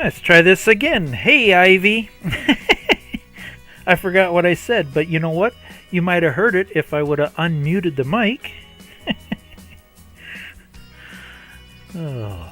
Let's try this again. Hey, Ivy. I forgot what I said, but you know what? You might have heard it if I would have unmuted the mic. Oh.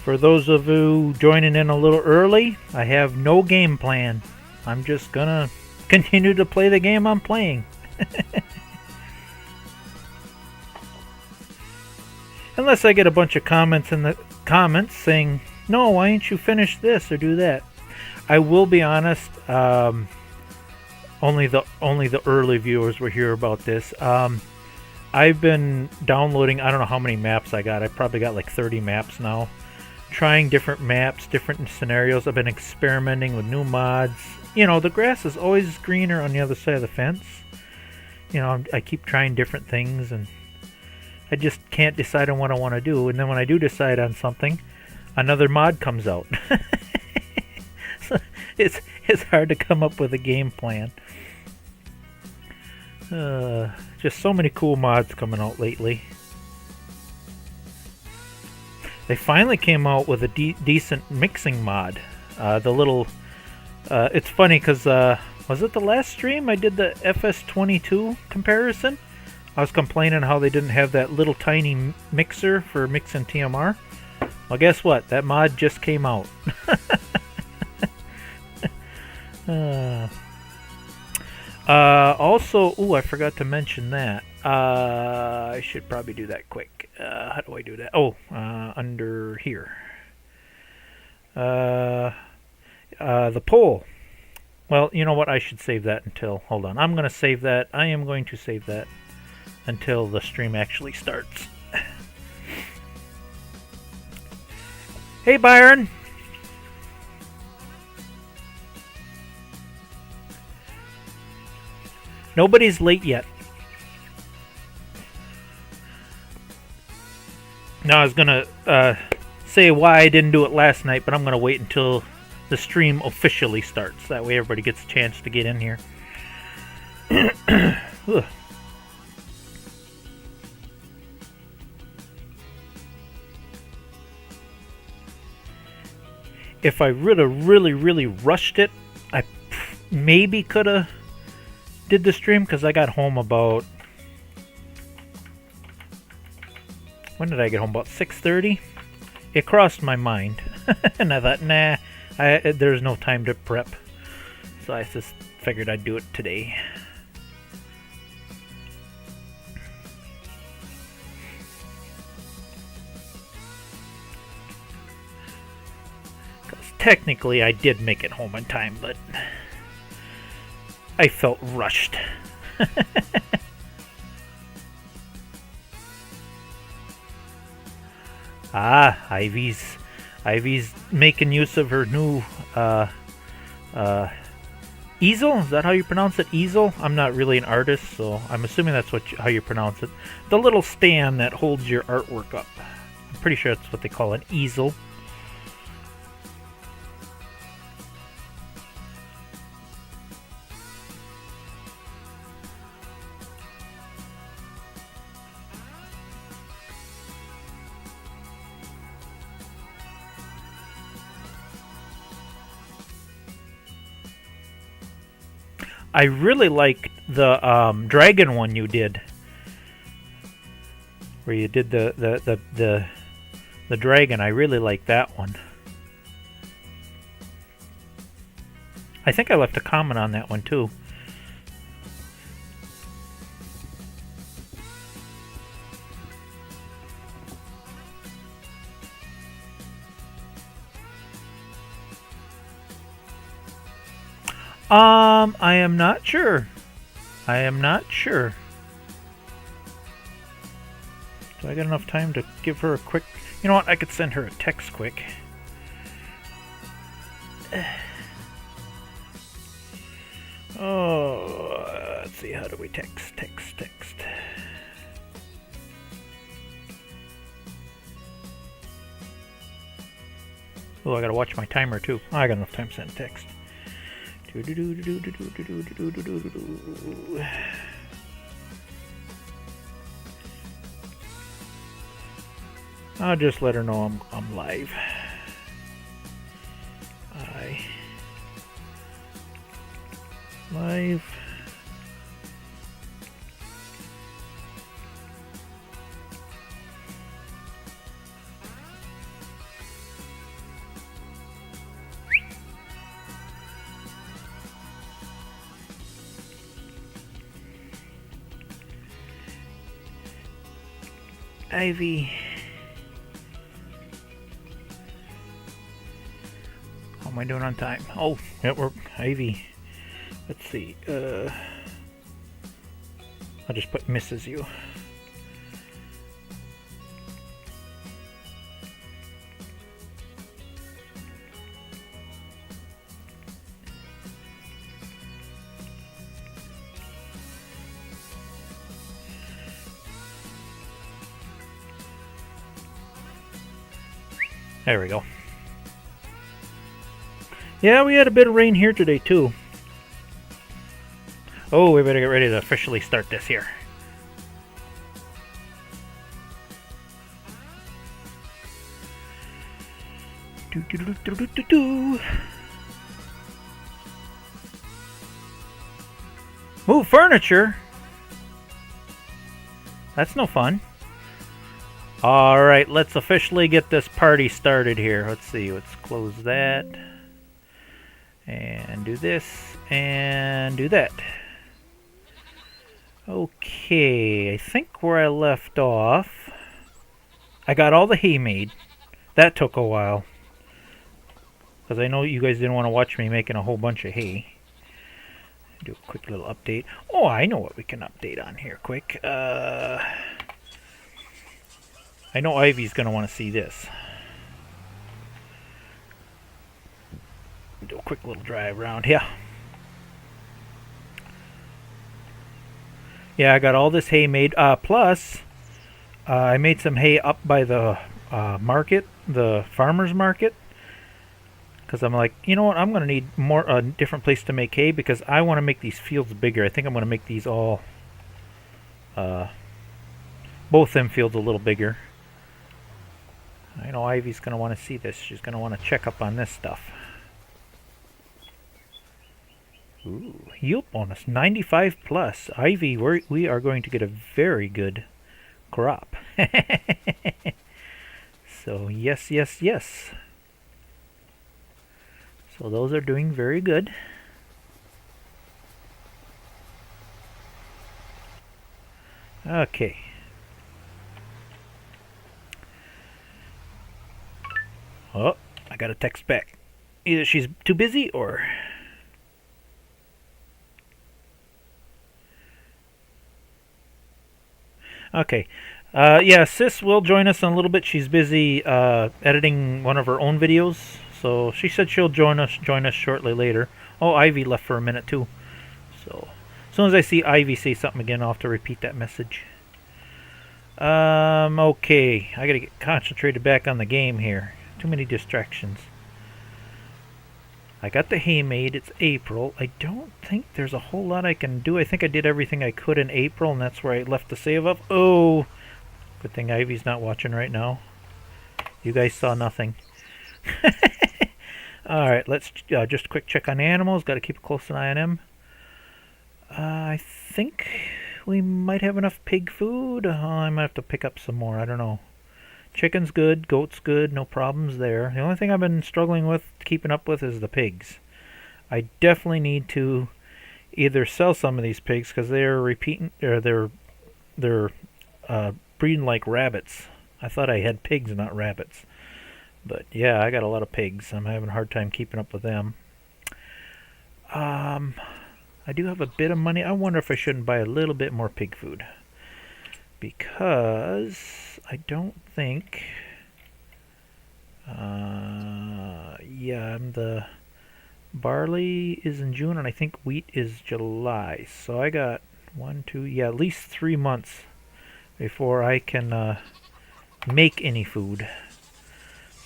For those of you joining in a little early, I have no game plan. I'm just gonna continue to play the game I'm playing. Unless I get a bunch of comments in the comments saying, no, why ain't you finish this or do that? I will be honest, only the early viewers will hear about this. I've been downloading, I don't know how many maps I got. I probably got like 30 maps now. Trying different maps, different scenarios. I've been experimenting with new mods. You know, the grass is always greener on the other side of the fence. You know, I keep trying different things, and I just can't decide on what I want to do. And then when I do decide on something, another mod comes out. So it's hard to come up with a game plan. Just so many cool mods coming out lately. They finally came out with a decent mixing mod. The little... it's funny because... was it the last stream I did the FS25 comparison? I was complaining how they didn't have that little tiny mixer for mixing TMR. Well, guess what? That mod just came out. Also... Ooh, I forgot to mention that. I should probably do that quick. How do I do that? Oh, under here. The poll. Well, you know what? I should save that until... Hold on. I'm going to save that. I am going to save that until the stream actually starts. Hey, Byron. Nobody's late yet. Now, I was going to say why I didn't do it last night, but I'm going to wait until the stream officially starts. That way everybody gets a chance to get in here. If I really rushed it, I maybe could have did the stream, because I got home about... When did I get home? About 6:30? It crossed my mind. And I thought, nah, there's no time to prep. So I just figured I'd do it today. Because technically I did make it home on time, but I felt rushed. Ah, Ivy's making use of her new easel. Is that how you pronounce it? Easel? I'm not really an artist, so I'm assuming that's how you pronounce it. The little stand that holds your artwork up. I'm pretty sure that's what they call an easel. I really liked the dragon one you did, where you did the dragon. I really like that one. I think I left a comment on that one too. I am not sure. I am not sure. Do I got enough time to give her a quick... You know what? I could send her a text quick. Oh, let's see. How do we text? Oh, I gotta watch my timer too. Oh, I got enough time to send text. I'll just let her know I'm live. Live. Ivy. How am I doing on time? Oh, yeah, we're Ivy. Let's see. I'll just put misses you. There we go. Yeah, we had a bit of rain here today too. Oh, we better get ready to officially start this here. Move furniture? That's no fun. Alright, let's officially get this party started here. Let's see, let's close that. And do this, and do that. Okay, I think where I left off, I got all the hay made. That took a while. Because I know you guys didn't want to watch me making a whole bunch of hay. Do a quick little update. Oh, I know what we can update on here quick. I know Ivy's going to want to see this. Do a quick little drive around here. Yeah, I got all this hay made. Plus, I made some hay up by the market, the farmer's market. Because I'm like, you know what, I'm going to need a different place to make hay because I want to make these fields bigger. I think I'm going to make these all, both them fields a little bigger. I know Ivy's going to want to see this. She's going to want to check up on this stuff. Ooh, yield bonus 95 plus. Ivy, we are going to get a very good crop. So yes, yes, yes. So those are doing very good. Okay. Oh, I got a text back. Either she's too busy or... Okay. Yeah, Sis will join us in a little bit. She's busy editing one of her own videos. So she said she'll join us shortly later. Oh, Ivy left for a minute too. So as soon as I see Ivy say something again, I'll have to repeat that message. Okay. I gotta get concentrated back on the game here. Too many distractions. I got the hay made. It's April. I don't think there's a whole lot I can do. I think I did everything I could in April, and that's where I left the save up. Oh! Good thing Ivy's not watching right now. You guys saw nothing. Alright, let's just a quick check on animals. Got to keep a close eye on them. I think we might have enough pig food. I might have to pick up some more. I don't know. Chicken's good. Goat's good. No problems there. The only thing I've been struggling with, keeping up with, is the pigs. I definitely need to either sell some of these pigs because they're repeating, or they're breeding like rabbits. I thought I had pigs, not rabbits. But yeah, I got a lot of pigs. I'm having a hard time keeping up with them. I do have a bit of money. I wonder if I shouldn't buy a little bit more pig food. Because I don't think... yeah, the barley is in June, and I think wheat is July. So I got at least 3 months before I can make any food.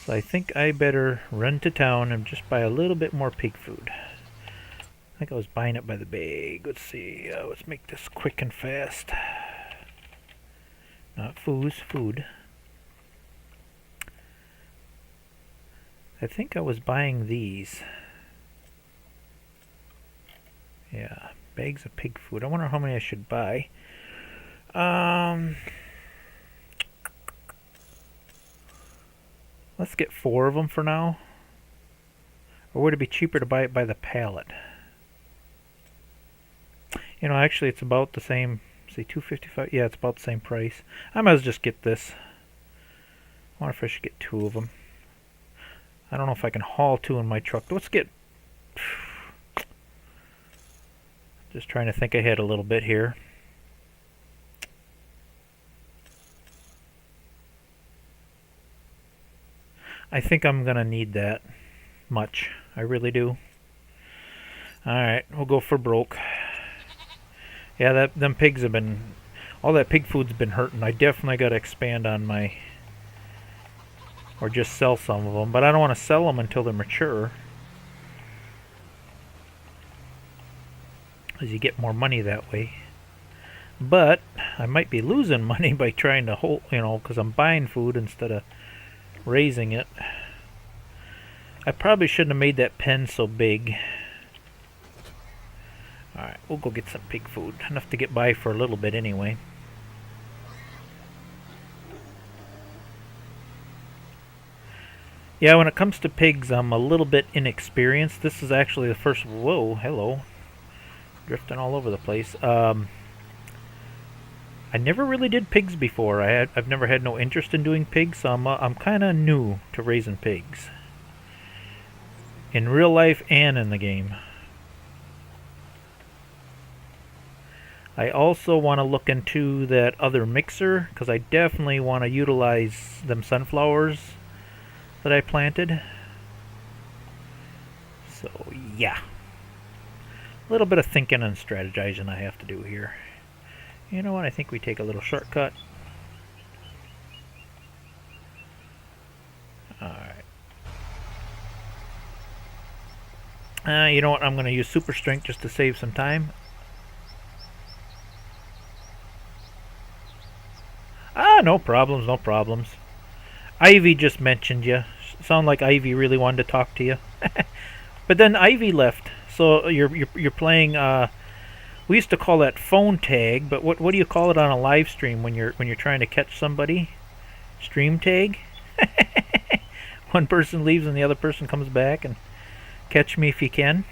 So I think I better run to town and just buy a little bit more pig food. I think I was buying it by the bag. Let's see. Let's make this quick and fast. Not food. I think I was buying these. Yeah, bags of pig food. I wonder how many I should buy. Let's get 4 of them for now. Or would it be cheaper to buy it by the pallet? You know, actually it's about the same. See, $2.55. Yeah, it's about the same price. I might as well just get this. I wonder if I should get 2 of them. I don't know if I can haul 2 in my truck. Let's get... Just trying to think ahead a little bit here. I think I'm going to need that much. I really do. Alright, we'll go for broke. Yeah, them pigs have been... All that pig food's been hurting. I definitely got to expand on my... Or just sell some of them. But I don't want to sell them until they're mature. As you get more money that way. But I might be losing money by trying to hold... You know, because I'm buying food instead of raising it. I probably shouldn't have made that pen so big. Alright, we'll go get some pig food. Enough to get by for a little bit anyway. Yeah, when it comes to pigs, I'm a little bit inexperienced. This is actually the first... Whoa, hello. Drifting all over the place. I never really did pigs before. I've never had no interest in doing pigs, so I'm kind of new to raising pigs. In real life and in the game. I also want to look into that other mixer, because I definitely want to utilize them sunflowers that I planted. So, yeah. A little bit of thinking and strategizing I have to do here. You know what? I think we take a little shortcut. Alright. You know what? I'm going to use super strength just to save some time. Ah, no problems, no problems. Ivy just mentioned you. Sound like Ivy really wanted to talk to you. But then Ivy left. So you're playing. We used to call that phone tag, but what do you call it on a live stream when you're trying to catch somebody? Stream tag. One person leaves and the other person comes back and catch me if you can.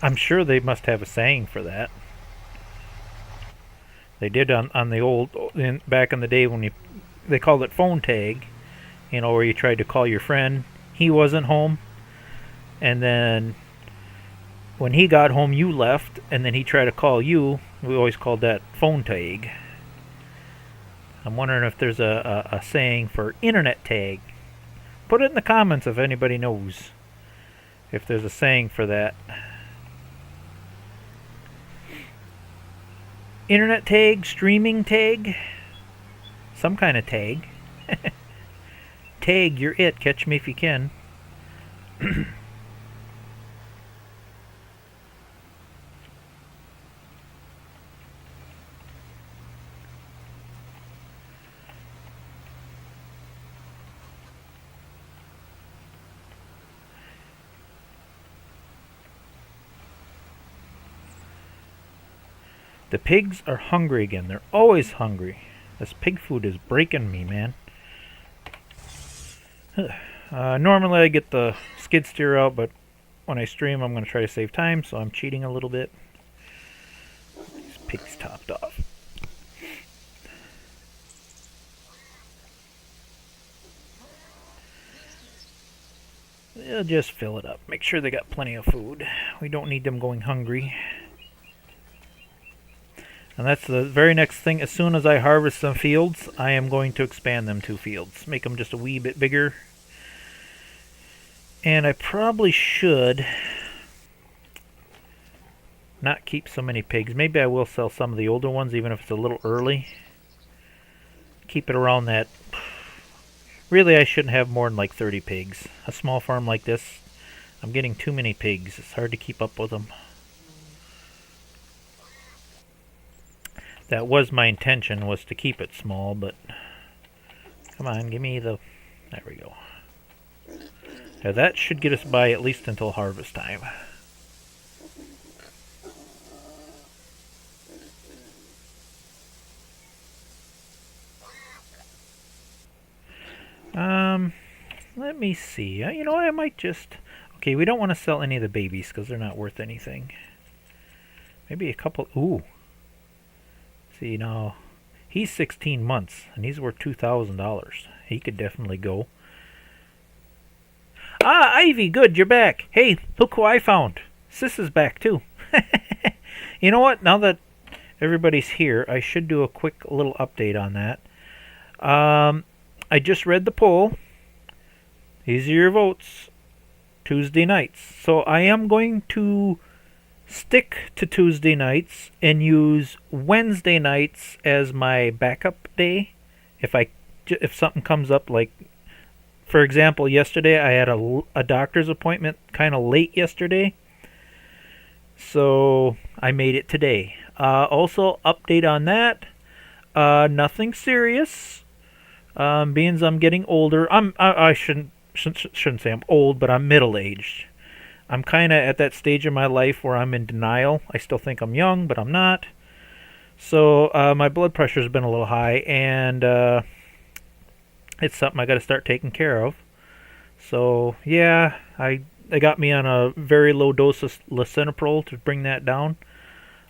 I'm sure they must have a saying for that. They did on the old back in the day when they called it phone tag. You know, where you tried to call your friend, he wasn't home, and then when he got home, you left, and then he tried to call you. We always called that phone tag. I'm wondering if there's a saying for internet tag. Put it in the comments if anybody knows if there's a saying for that. Internet tag, streaming tag, some kind of tag. Tag, you're it. Catch me if you can. The pigs are hungry again. They're always hungry. This pig food is breaking me, man. Normally I get the skid steer out, but when I stream I'm going to try to save time, so I'm cheating a little bit. These pigs topped off. They'll just fill it up. Make sure they got plenty of food. We don't need them going hungry. And that's the very next thing. As soon as I harvest some fields, I am going to expand them to fields. Make them just a wee bit bigger. And I probably should not keep so many pigs. Maybe I will sell some of the older ones, even if it's a little early. Keep it around that. Really, I shouldn't have more than like 30 pigs. A small farm like this, I'm getting too many pigs. It's hard to keep up with them. That was my intention, was to keep it small, but come on, give me the... There we go. Now that should get us by at least until harvest time. Let me see. You know, I might just... Okay, we don't want to sell any of the babies because they're not worth anything. Maybe a couple... Ooh. See, now, he's 16 months, and he's worth $2,000. He could definitely go. Ah, Ivy, good, you're back. Hey, look who I found. Sis is back, too. You know what? Now that everybody's here, I should do a quick little update on that. I just read the poll. These are your votes. Tuesday nights. So I am going to stick to Tuesday nights and use Wednesday nights as my backup day. If something comes up, like, for example, yesterday I had a doctor's appointment kind of late yesterday. So I made it today. Also, update on that. Nothing serious. Being as I'm getting older, I shouldn't say I'm old, but I'm middle-aged. I'm kind of at that stage in my life where I'm in denial. I still think I'm young, but I'm not. So my blood pressure's been a little high, and it's something I got to start taking care of. So yeah, they got me on a very low dose of lisinopril to bring that down.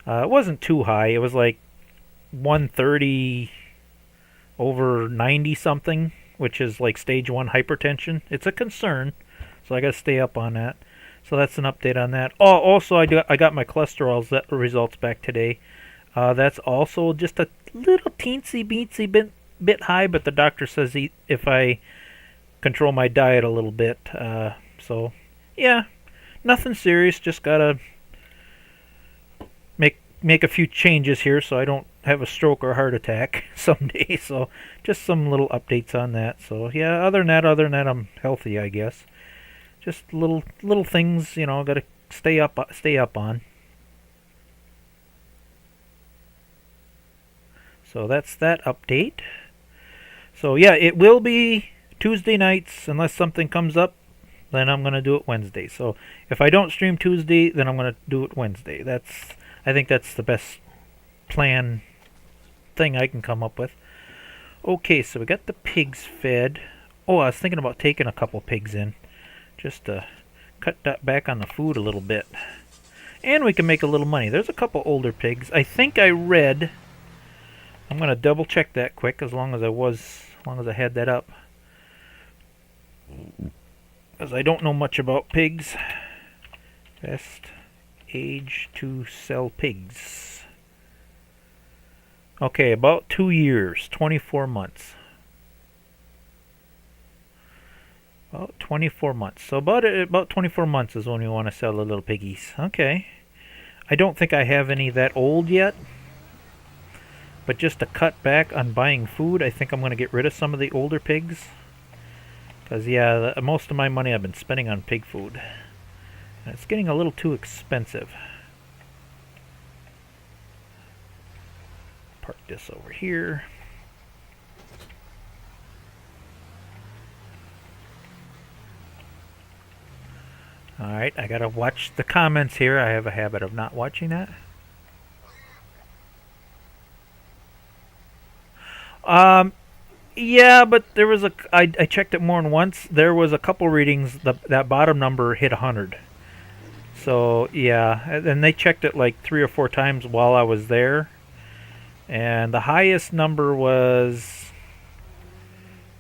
It wasn't too high. It was like 130 over 90 something, which is like stage 1 hypertension. It's a concern, so I got to stay up on that. So that's an update on that. Oh, also I got my cholesterol results back today. That's also just a little teensy beansy bit high, but the doctor says if I control my diet a little bit. So yeah, nothing serious. Just gotta make a few changes here so I don't have a stroke or heart attack someday. So just some little updates on that. So yeah, other than that, I'm healthy, I guess. Just little things, you know, gotta stay up on. So that's that update. So yeah, it will be Tuesday nights unless something comes up. Then I'm gonna do it Wednesday. So if I don't stream Tuesday, then I'm gonna do it Wednesday. I think that's the best plan thing I can come up with. Okay, so we got the pigs fed. Oh, I was thinking about taking a couple pigs in, just to cut that back on the food a little bit. And we can make a little money. There's a couple older pigs. I think I read... I'm going to double check that quick as long as I had that up. Because I don't know much about pigs. Best age to sell pigs. Okay, about 2 years, 24 months. About 24 months. So about 24 months is when we want to sell the little piggies. Okay. I don't think I have any that old yet. But just to cut back on buying food, I think I'm going to get rid of some of the older pigs. Because, yeah, most of my money I've been spending on pig food. And it's getting a little too expensive. Park this over here. Alright, I gotta watch the comments here. I have a habit of not watching that. Yeah, but there was I checked it more than once. There was a couple readings, that bottom number hit 100. So, yeah, and they checked it like 3 or 4 times while I was there. And the highest number was,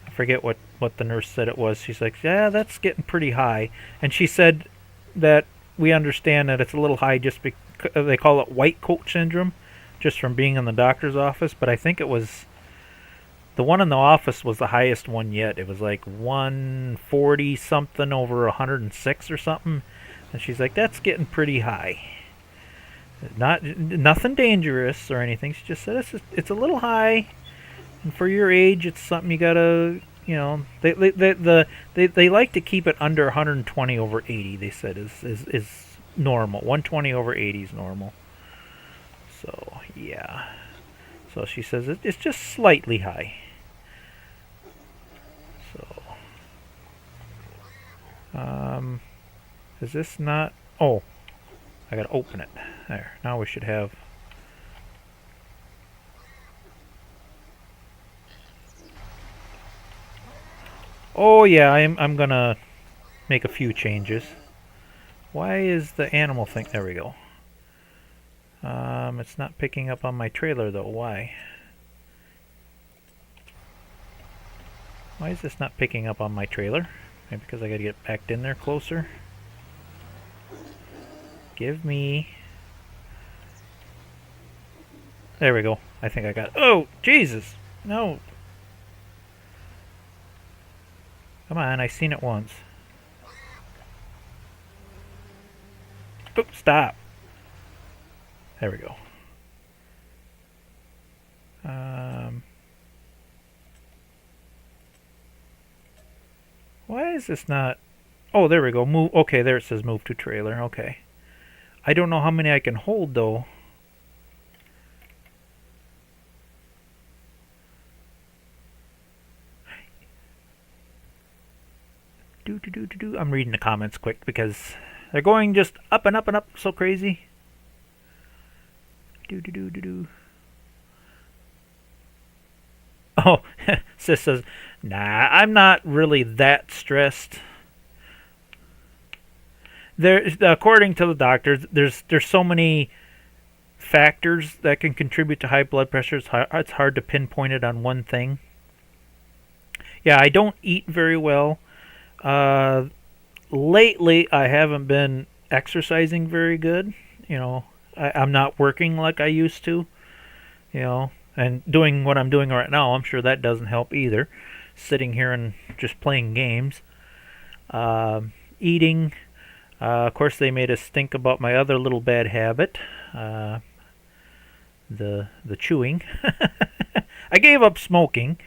I forget what the nurse said it was. She's like, yeah, that's getting pretty high. And she said that we understand that it's a little high just because they call it white coat syndrome, just from being in the doctor's office. But I think it was, the one in the office was the highest one yet. It was like 140 something over 106 or something. And she's like, that's getting pretty high. Nothing dangerous or anything. She just said it's a little high, and for your age, it's something you gotta, they like to keep it under 120 over 80. They said is normal. 120 over 80 is normal. So yeah. So she says it's just slightly high. So is this not? Oh, I gotta open it. There. Now we should have. Oh yeah, I'm gonna make a few changes. Why is the animal thing? There we go. It's not picking up on my trailer though. Why? Why is this not picking up on my trailer? Maybe because I gotta get backed in there closer. Give me. There we go. I think I got it. Oh, Jesus! No. Come on, I seen it once. Oh, stop. There we go. Why is this not? Oh, there we go. Move. Okay, there it says move to trailer. Okay. I don't know how many I can hold though. I'm reading the comments quick because they're going just up and up and up so crazy. Oh, Sis says, nah, I'm not really that stressed. According to the doctors, there's so many factors that can contribute to high blood pressure. It's hard to pinpoint it on one thing. Yeah, I don't eat very well. Lately, I haven't been exercising very good. I'm not working like I used to. And doing what I'm doing right now, I'm sure that doesn't help either. Sitting here and just playing games. Eating. Of course, they made us think about my other little bad habit. The chewing. I gave up smoking.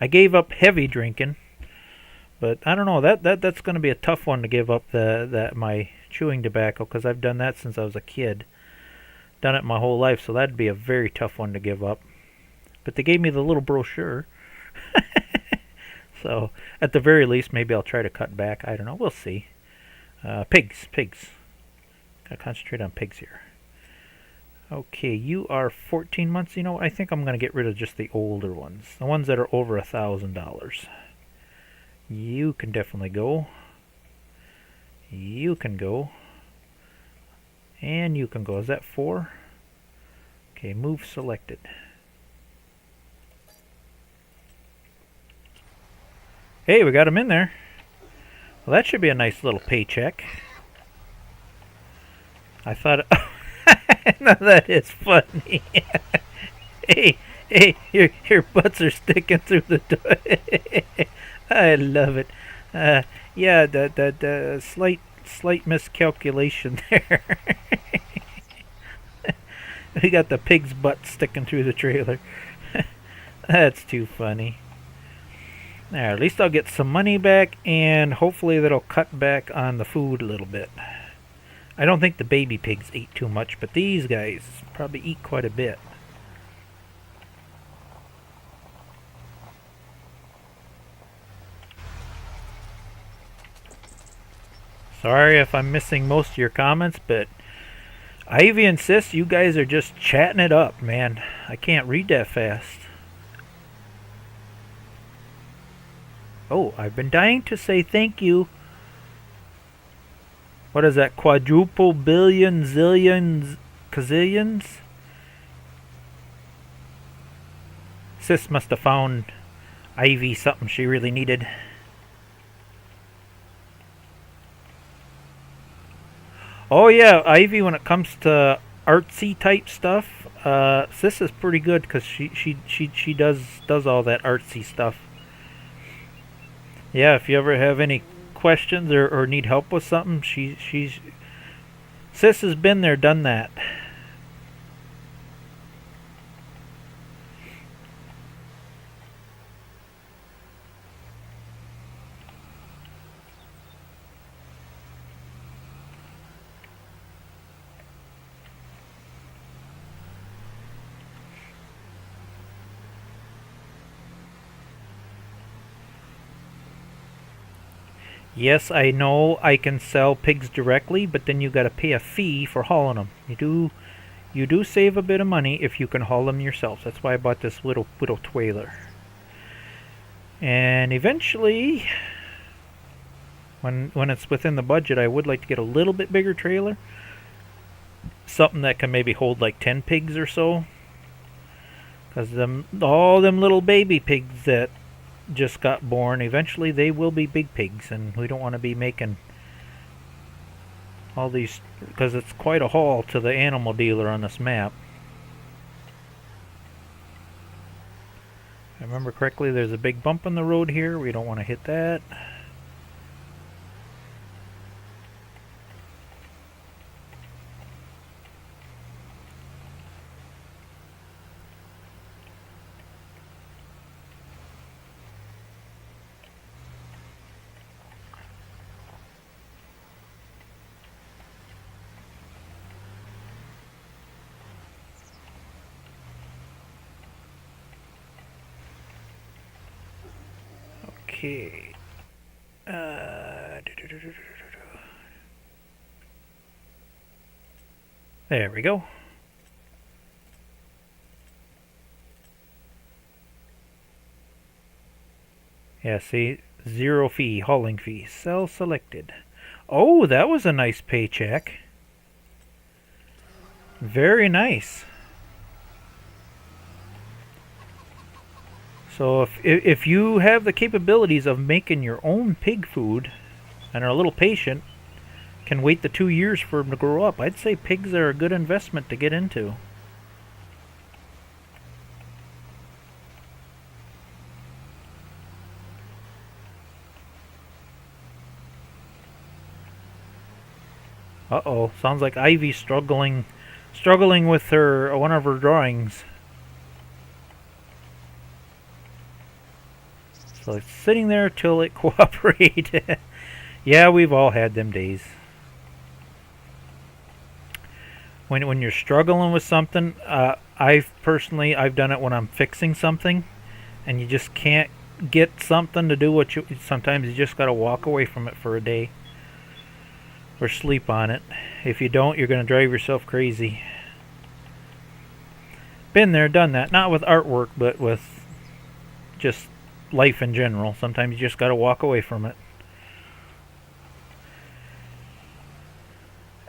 I gave up heavy drinking. But I don't know, that's going to be a tough one to give up, my chewing tobacco, because I've done that since I was a kid. Done it my whole life, so that'd be a very tough one to give up. But they gave me the little brochure. So, at the very least, maybe I'll try to cut back. I don't know, we'll see. Pigs. Gotta concentrate on pigs here. Okay, you are 14 months. I think I'm going to get rid of just the older ones. The ones that are over $1,000. You can definitely go. You can go. And you can go. Is that 4? Okay, move selected. Hey, we got them in there. Well, that should be a nice little paycheck. I thought... No, that is funny. Hey, your butts are sticking through the door. I love it. Yeah, the slight miscalculation there. We got the pig's butt sticking through the trailer. That's too funny. Now, at least I'll get some money back, and hopefully that'll cut back on the food a little bit. I don't think the baby pigs eat too much, but these guys probably eat quite a bit. Sorry if I'm missing most of your comments, but Ivy and Sis, you guys are just chatting it up, man. I can't read that fast. Oh, I've been dying to say thank you. What is that? Quadruple billion zillions gazillions? Sis must have found Ivy something she really needed. Oh yeah, Ivy, when it comes to artsy type stuff, Sis is pretty good because she does all that artsy stuff. Yeah, if you ever have any questions or need help with something, Sis has been there, done that. Yes, I know I can sell pigs directly, but then you got to pay a fee for hauling them. You do save a bit of money if you can haul them yourself. That's why I bought this little trailer. And eventually, when it's within the budget, I would like to get a little bit bigger trailer, something that can maybe hold like 10 pigs or so. Because all them little baby pigs that just got born, eventually they will be big pigs, and we don't want to be making all these, because it's quite a haul to the animal dealer on this map. If I remember correctly, there's a big bump in the road here. We don't want to hit that. Okay. There we go. Yeah, see, 0 fee, hauling fee, sell selected. Oh, that was a nice paycheck. Very nice. So if you have the capabilities of making your own pig food and are a little patient, can wait the 2 years for them to grow up, I'd say pigs are a good investment to get into. Uh-oh, sounds like Ivy's struggling with her one of her drawings. So it's sitting there till it cooperates. Yeah, we've all had them days. When you're struggling with something, I've done it when I'm fixing something, and you just can't get something to do what you. Sometimes you just gotta walk away from it for a day, or sleep on it. If you don't, you're gonna drive yourself crazy. Been there, done that. Not with artwork, but with just life in general. Sometimes you just gotta walk away from it.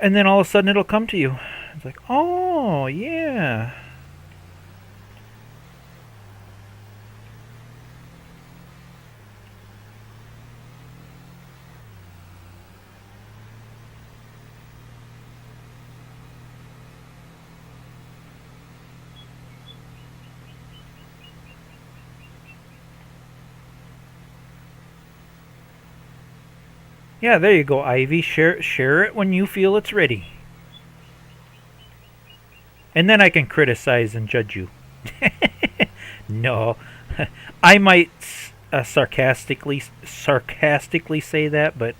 And then all of a sudden it'll come to you. It's like, oh, yeah. Yeah, there you go, Ivy. Share it when you feel it's ready. And then I can criticize and judge you. No. I might sarcastically say that, but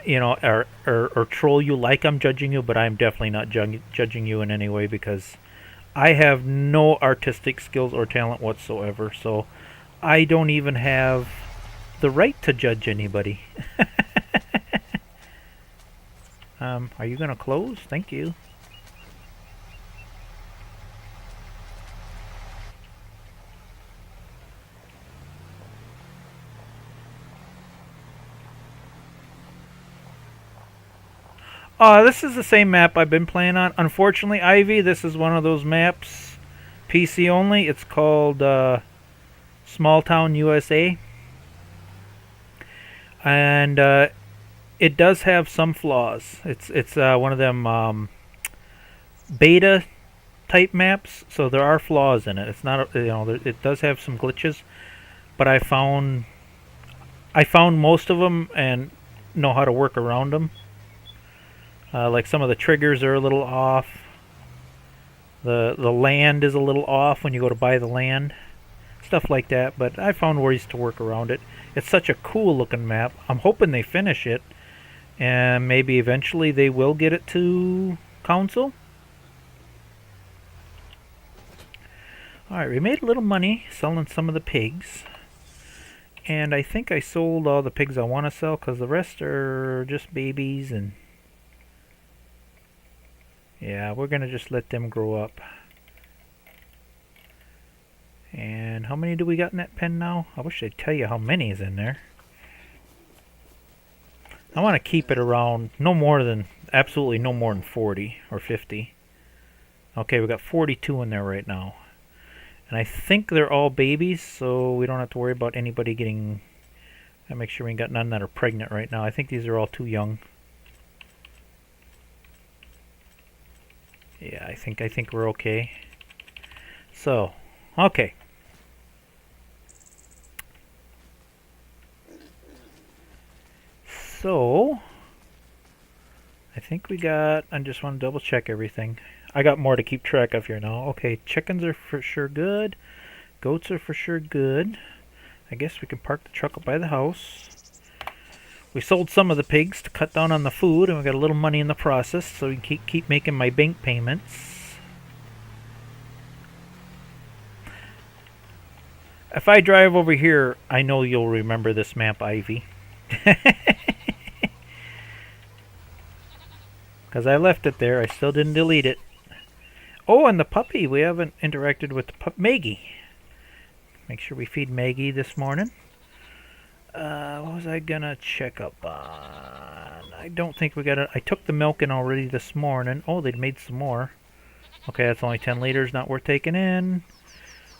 or troll you like I'm judging you, but I'm definitely not judging you in any way, because I have no artistic skills or talent whatsoever, so I don't even have the right to judge anybody. Are you gonna close? Thank you. This is the same map I've been playing on. Unfortunately, Ivy, this is one of those maps, PC only. It's called Small Town USA. And it does have some flaws. It's one of them beta type maps, so there are flaws in it. It's not it does have some glitches, but I found most of them and know how to work around them. Like some of the triggers are a little off. The land is a little off when you go to buy the land. Stuff like that, but I found ways to work around it. It's such a cool looking map. I'm hoping they finish it, and maybe eventually they will get it to council. Alright, we made a little money selling some of the pigs. And I think I sold all the pigs I want to sell because the rest are just babies. And yeah, we're going to just let them grow up. And how many do we got in that pen now? I wish I'd tell you how many is in there. I want to keep it around absolutely no more than 40 or 50. Okay, we got 42 in there right now. And I think they're all babies, so we don't have to worry about anybody getting... I make sure we ain't got none that are pregnant right now. I think these are all too young. Yeah, I think we're okay. So, okay. So, I think we got... I just want to double check everything. I got more to keep track of here now. Okay, chickens are for sure good. Goats are for sure good. I guess we can park the truck up by the house. We sold some of the pigs to cut down on the food, and we got a little money in the process, so we can keep making my bank payments. If I drive over here, I know you'll remember this map, Ivy. Because I left it there. I still didn't delete it. Oh, and the puppy. We haven't interacted with the Maggie. Make sure we feed Maggie this morning. What was I gonna check up on? I don't think we got it. I took the milk in already this morning. Oh, they'd made some more. Okay, that's only 10 liters. Not worth taking in.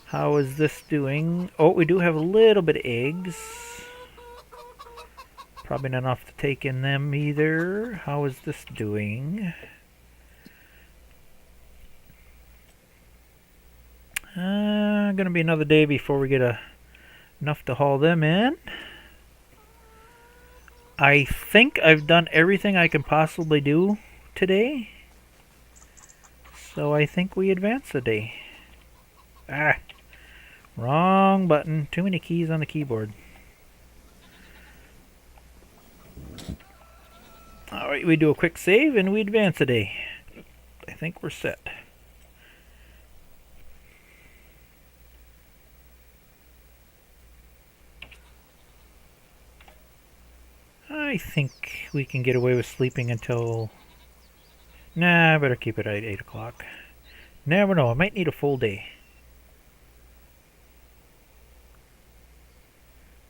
How is this doing? Oh, we do have a little bit of eggs. Probably not enough to take in them either. How is this doing? Gonna be another day before we get enough to haul them in. I think I've done everything I can possibly do today. So I think we advance the day. Ah, wrong button. Too many keys on the keyboard. Alright, we do a quick save and we advance a day. I think we're set. I think we can get away with sleeping until... Nah, I better keep it at 8 o'clock. Never know, I might need a full day.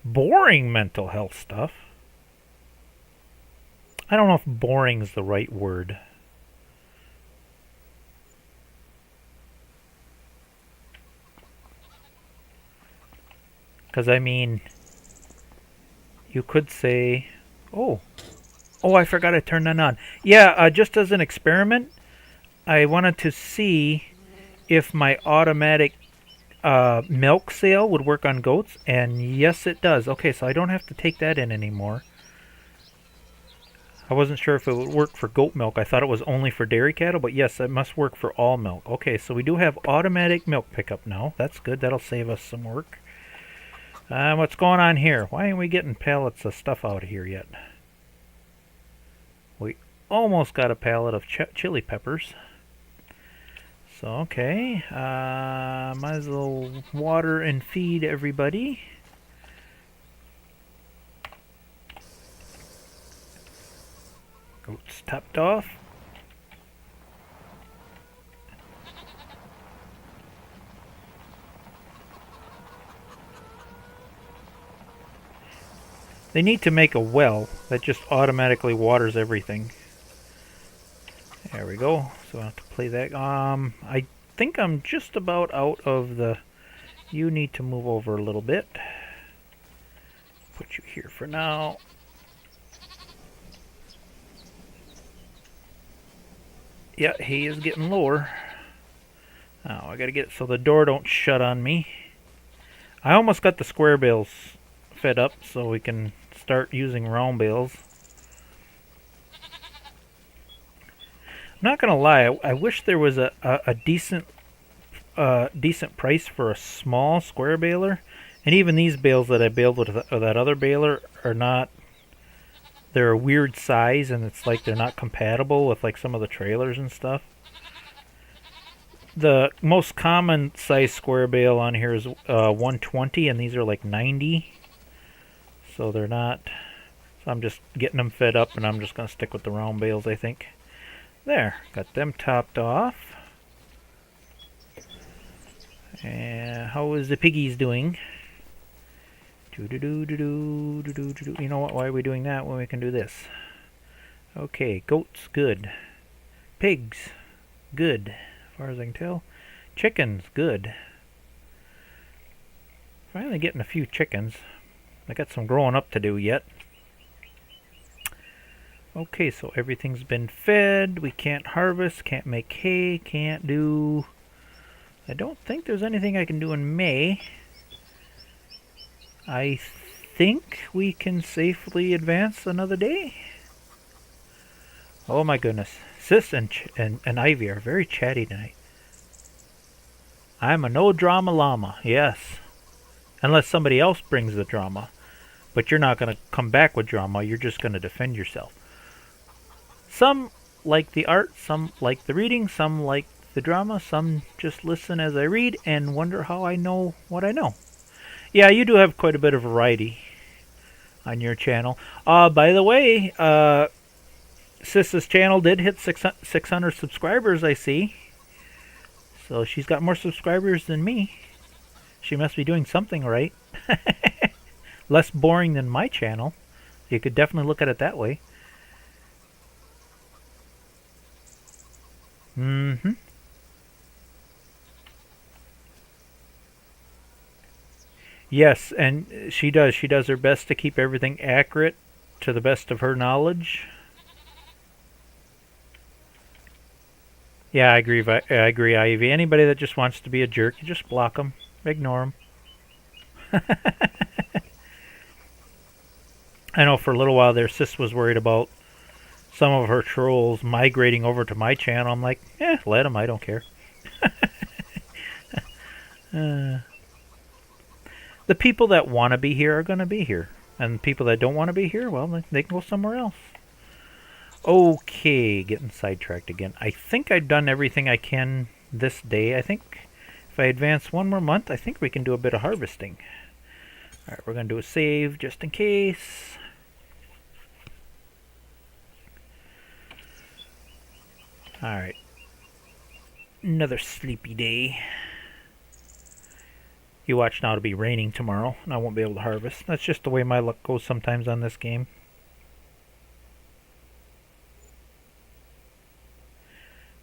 Boring mental health stuff. I don't know if boring is the right word. Because, I mean, you could say, oh, I forgot I turned that on. Yeah, just as an experiment, I wanted to see if my automatic milk sale would work on goats, and yes, it does. Okay, so I don't have to take that in anymore. I wasn't sure if it would work for goat milk. I thought it was only for dairy cattle, but yes, it must work for all milk. Okay, so we do have automatic milk pickup now. That's good. That'll save us some work. What's going on here? Why aren't we getting pallets of stuff out of here yet? We almost got a pallet of chili peppers. So, okay. Might as well water and feed everybody. Goats topped off. They need to make a well that just automatically waters everything. There we go. So I have to play that. I think I'm just about out of the... You need to move over a little bit. Put you here for now. Yeah, he is getting lower. Oh, I gotta get it so the door don't shut on me. I almost got the square bales fed up so we can start using round bales. I'm not gonna lie, I wish there was a decent price for a small square baler. And even these bales that I baled with that other baler are not... They're a weird size, and it's like they're not compatible with like some of the trailers and stuff. The most common size square bale on here is 120, and these are like 90. So they're not... So I'm just getting them fed up, and I'm just going to stick with the round bales, I think. There, got them topped off. And how is the piggies doing? You know what? Why are we doing that when we can do this? Okay, goats, good. Pigs, good, as far as I can tell. Chickens, good. Finally getting a few chickens. I got some growing up to do yet. Okay, so everything's been fed. We can't harvest, can't make hay, can't do... I don't think there's anything I can do in May. I think we can safely advance another day. Oh my goodness. Sis and Ivy are very chatty tonight. I'm a no-drama llama, yes. Unless somebody else brings the drama. But you're not going to come back with drama, you're just going to defend yourself. Some like the art, some like the reading, some like the drama, some just listen as I read and wonder how I know what I know. Yeah, you do have quite a bit of variety on your channel. By the way, Sis's channel did hit 600 subscribers, I see. So she's got more subscribers than me. She must be doing something right. Less boring than my channel. You could definitely look at it that way. Mm-hmm. Yes, and she does. She does her best to keep everything accurate to the best of her knowledge. Yeah, I agree, Ivy. Anybody that just wants to be a jerk, you just block them. Ignore them. I know for a little while there, Sis was worried about some of her trolls migrating over to my channel. I'm like, let them. I don't care. The people that want to be here are going to be here. And people that don't want to be here, well, they can go somewhere else. Okay, getting sidetracked again. I think I've done everything I can this day. I think if I advance one more month, I think we can do a bit of harvesting. Alright, we're going to do a save just in case. Alright. Another sleepy day. You watch now, it'll be raining tomorrow, and I won't be able to harvest. That's just the way my luck goes sometimes on this game.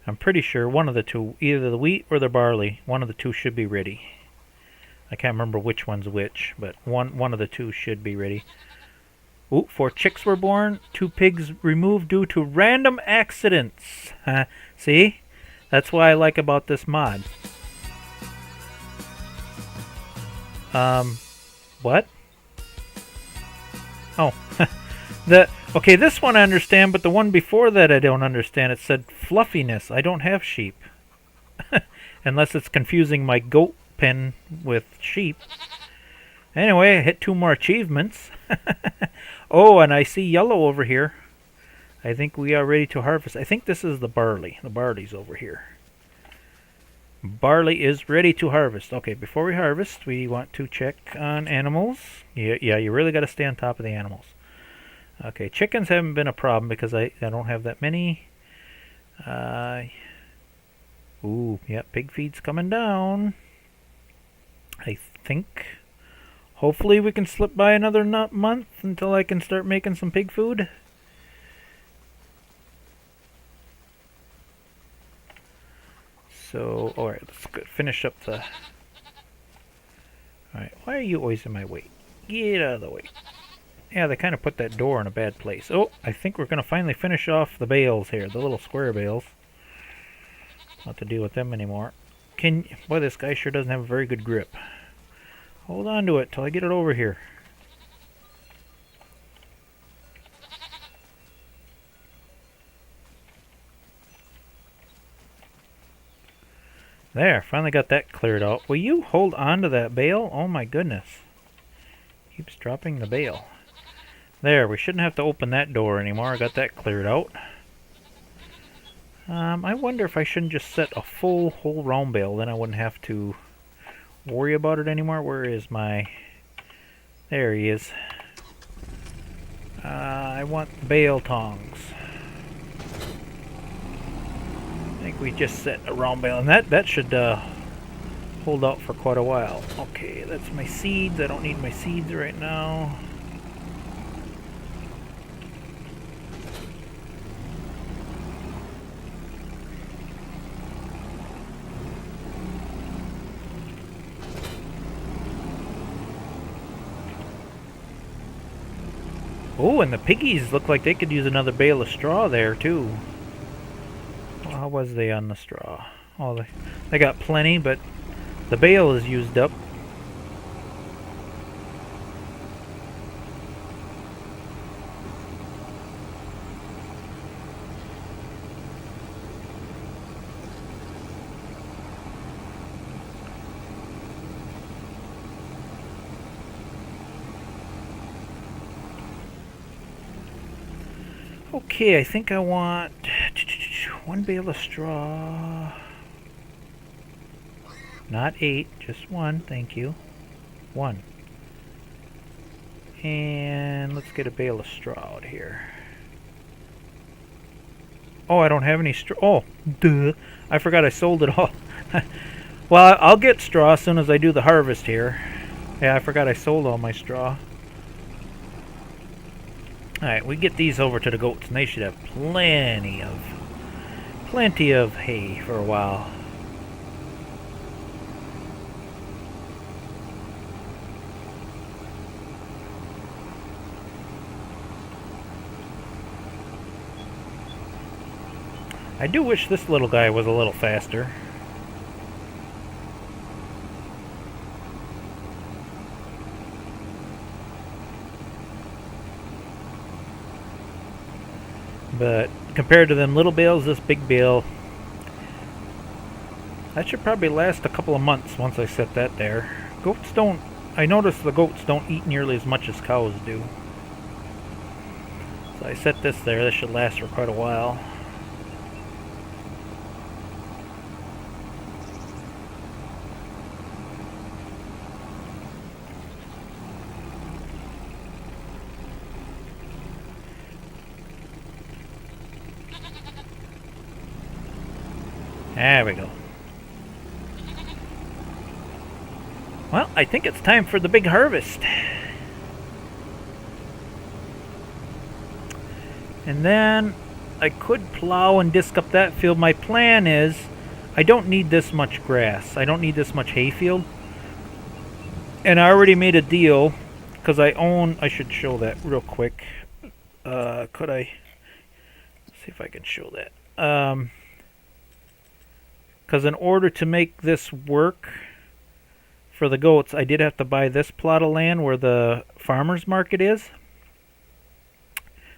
I'm pretty sure one of the two, either the wheat or the barley, one of the two should be ready. I can't remember which one's which, but one of the two should be ready. Ooh, 4 chicks were born, 2 pigs removed due to random accidents. See? That's what I like about this mod. What? Oh. Okay, this one I understand, but the one before that I don't understand. It said fluffiness. I don't have sheep. Unless it's confusing my goat pen with sheep. Anyway, I hit 2 more achievements. Oh, and I see yellow over here. I think we are ready to harvest. I think this is the barley. The barley's over here. Barley is ready to harvest. Okay, before we harvest, we want to check on animals. Yeah, you really got to stay on top of the animals. Okay, chickens haven't been a problem because I don't have that many. Ooh, yeah, pig feed's coming down. I think. Hopefully we can slip by another month until I can start making some pig food. So, alright, let's finish up the... Alright, why are you always in my way? Get out of the way. Yeah, they kind of put that door in a bad place. Oh, I think we're going to finally finish off the bales here, the little square bales. Not to deal with them anymore. Boy, this guy sure doesn't have a very good grip. Hold on to it till I get it over here. There, finally got that cleared out. Will you hold on to that bale? Oh my goodness. Keeps dropping the bale. There, we shouldn't have to open that door anymore. I got that cleared out. I wonder if I shouldn't just set a full whole round bale, then I wouldn't have to worry about it anymore. Where is my... There he is. I want bale tongs. I think we just set a round bale, and that should hold out for quite a while. Okay, that's my seeds. I don't need my seeds right now. Oh, and the piggies look like they could use another bale of straw there, too. Well, how was they on the straw? Oh, they got plenty, but the bale is used up. Okay, I think I want one bale of straw. Not 8, just 1, thank you. 1. And let's get a bale of straw out here. Oh, I don't have any straw. Oh, duh. I forgot I sold it all. Well, I'll get straw as soon as I do the harvest here. Yeah, I forgot I sold all my straw. Alright, we get these over to the goats, and they should have plenty of hay for a while. I do wish this little guy was a little faster. But compared to them little bales, this big bale, that should probably last a couple of months once I set that there. Goats don't, I notice the goats don't eat nearly as much as cows do. So I set this there, this should last for quite a while. There we go. Well, I think it's time for the big harvest. And then I could plow and disc up that field. My plan is I don't need this much grass. I don't need this much hayfield. And I already made a deal because I should show that real quick. Could I see if I can show that? Because in order to make this work for the goats, I did have to buy this plot of land where the farmer's market is.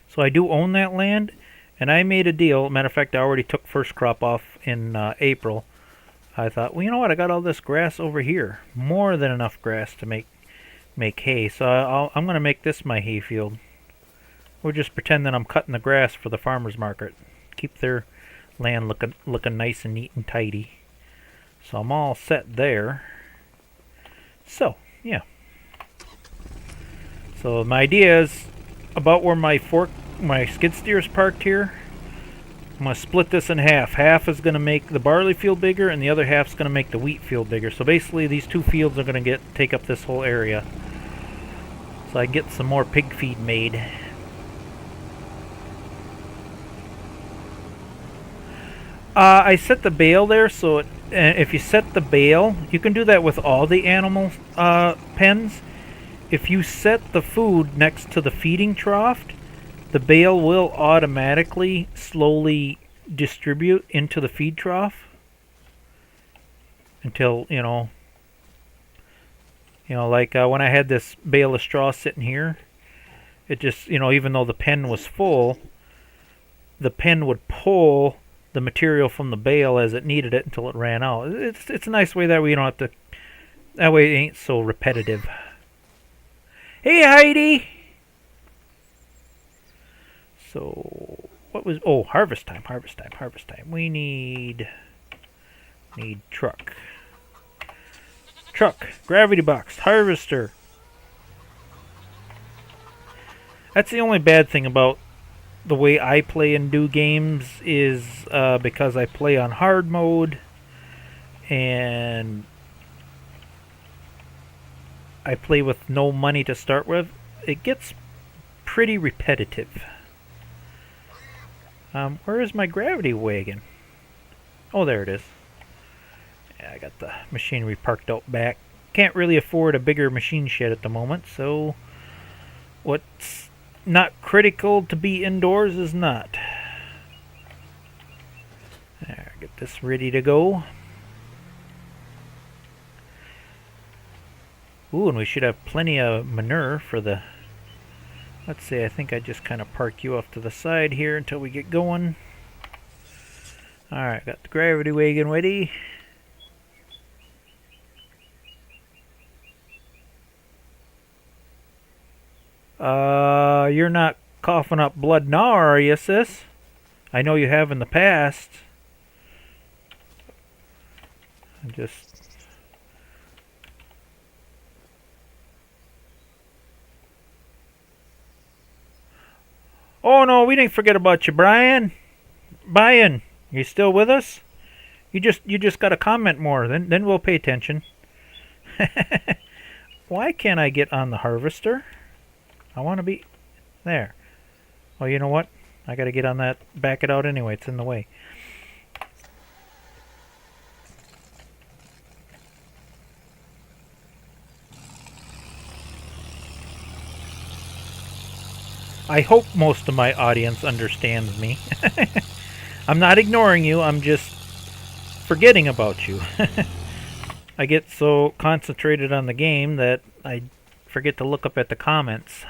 So I do own that land, and I made a deal. Matter of fact, I already took first crop off in April. I thought, well, you know what? I got all this grass over here. More than enough grass to make hay. So I'm going to make this my hay field. We'll just pretend that I'm cutting the grass for the farmer's market. Keep their land looking nice and neat and tidy. So I'm all set there. So, yeah. So my idea is about where my skid steer is parked here. I'm going to split this in half. Half is going to make the barley field bigger, and the other half is going to make the wheat field bigger. So basically these two fields are going to take up this whole area. So I get some more pig feed made. I set the bale there, so if you set the bale, you can do that with all the animal pens. If you set the food next to the feeding trough, the bale will automatically slowly distribute into the feed trough until, like when I had this bale of straw sitting here, it just, even though the pen was full, the pen would pull the material from the bale as it needed it until it ran out. It's a nice way that way you don't have to. That way it ain't so repetitive. Hey Heidi. So what was? Oh, harvest time. We need truck, gravity box, harvester. That's the only bad thing about the way I play and do games is because I play on hard mode and I play with no money to start with. It gets pretty repetitive. Where is my gravity wagon? Oh, there it is. Yeah, I got the machinery parked out back. Can't really afford a bigger machine shed at the moment, so what's not critical to be indoors is not. There, get this ready to go. Ooh, and we should have plenty of manure for the... Let's see, I think I just kind of park you off to the side here until we get going. Alright, got the gravity wagon ready. You're not coughing up blood now, are you, sis? I know you have in the past. Oh no, we didn't forget about you, Brian. Brian, you still with us? You just got to comment more, then we'll pay attention. Why can't I get on the harvester? I want to be there. Oh, you know what? I got to get on that, back it out anyway. It's in the way. I hope most of my audience understands me. I'm not ignoring you, I'm just forgetting about you. I get so concentrated on the game that I forget to look up at the comments.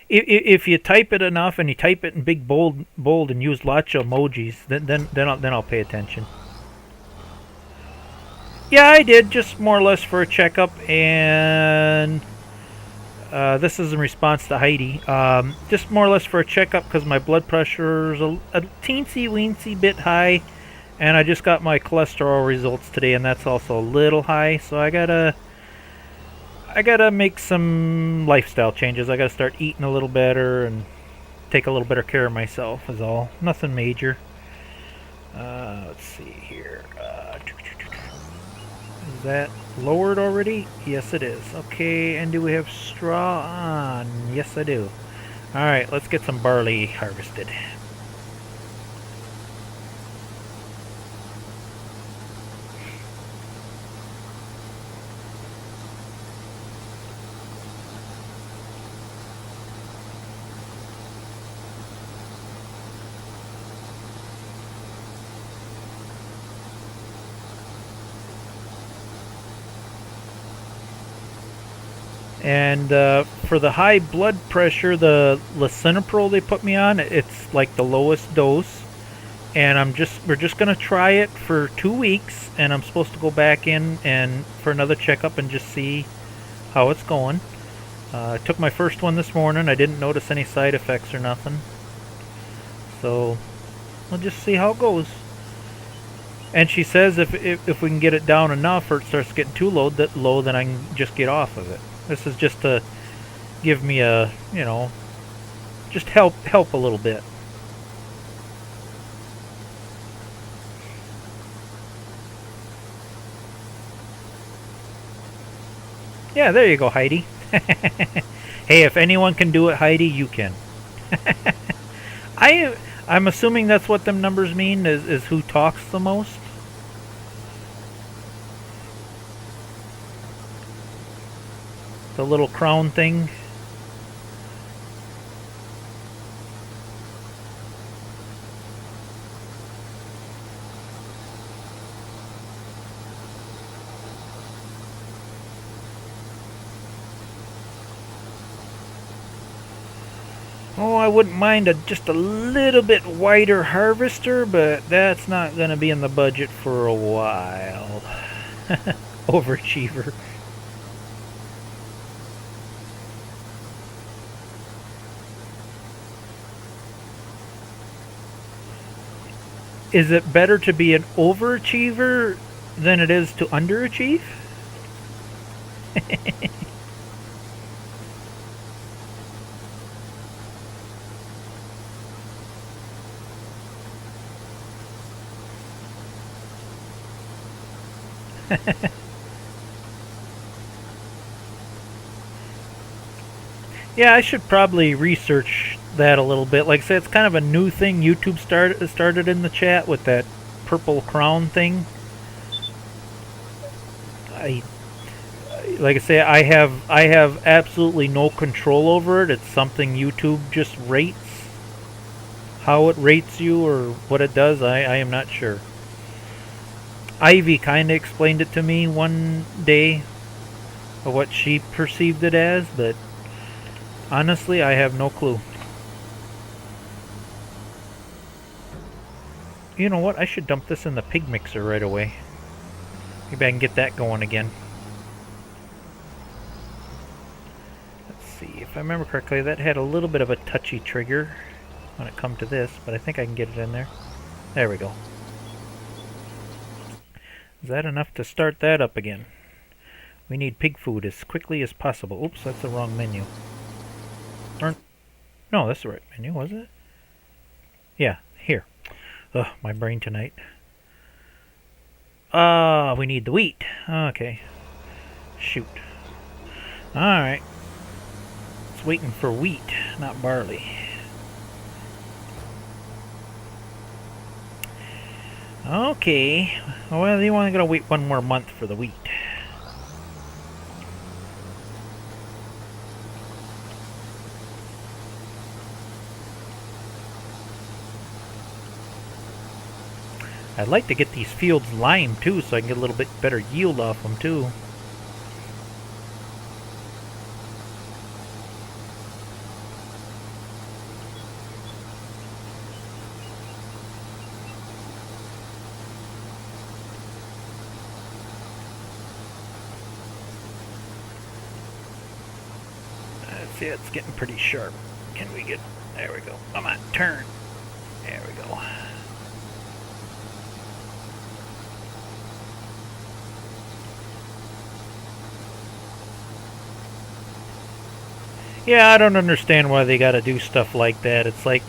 If you type it enough and you type it in big bold and use lots of emojis, then I'll pay attention. Yeah, I did, just more or less for a checkup, and this is in response to Heidi. Just more or less for a checkup because my blood pressure is a teensy-weensy bit high, and I just got my cholesterol results today, and that's also a little high, so I gotta make some lifestyle changes. I gotta start eating a little better and take a little better care of myself is all. Nothing major. Let's see here. Is that lowered already? Yes, it is. Okay, and do we have straw on? Yes, I do. Alright, let's get some barley harvested. And for the high blood pressure, the lisinopril they put me on, it's like the lowest dose. And we're just gonna try it for 2 weeks, and I'm supposed to go back in and for another checkup and just see how it's going. I took my first one this morning. I didn't notice any side effects or nothing. So we'll just see how it goes. And she says if we can get it down enough, or it starts getting too low, then I can just get off of it. This is just to give me a, just help a little bit. Yeah, there you go, Heidi. Hey, if anyone can do it, Heidi, you can. I'm assuming that's what them numbers mean, is who talks the most. The little crown thing. Oh, I wouldn't mind just a little bit wider harvester, but that's not going to be in the budget for a while. Overachiever. Is it better to be an overachiever than it is to underachieve? Yeah, I should probably research that a little bit. Like I said, it's kind of a new thing YouTube started in the chat with that purple crown thing. I like I say, I have absolutely no control over it. It's something YouTube just rates. How it rates you or what it does, I am not sure. Ivy kind of explained it to me one day of what she perceived it as, but honestly, I have no clue. You know what? I should dump this in the pig mixer right away. Maybe I can get that going again. Let's see. If I remember correctly, that had a little bit of a touchy trigger when it comes to this, but I think I can get it in there. There we go. Is that enough to start that up again? We need pig food as quickly as possible. Oops, that's the wrong menu. No, that's the right menu, was it? Yeah, here. Ugh, my brain tonight. We need the wheat. Okay. Shoot. Alright. It's waiting for wheat, not barley. Okay. Well, you only gotta wait one more month for the wheat. I'd like to get these fields limed too, so I can get a little bit better yield off them too. See, it's getting pretty sharp. Can we get... There we go. Come on, turn. There we go. Yeah, I don't understand why they gotta do stuff like that. It's like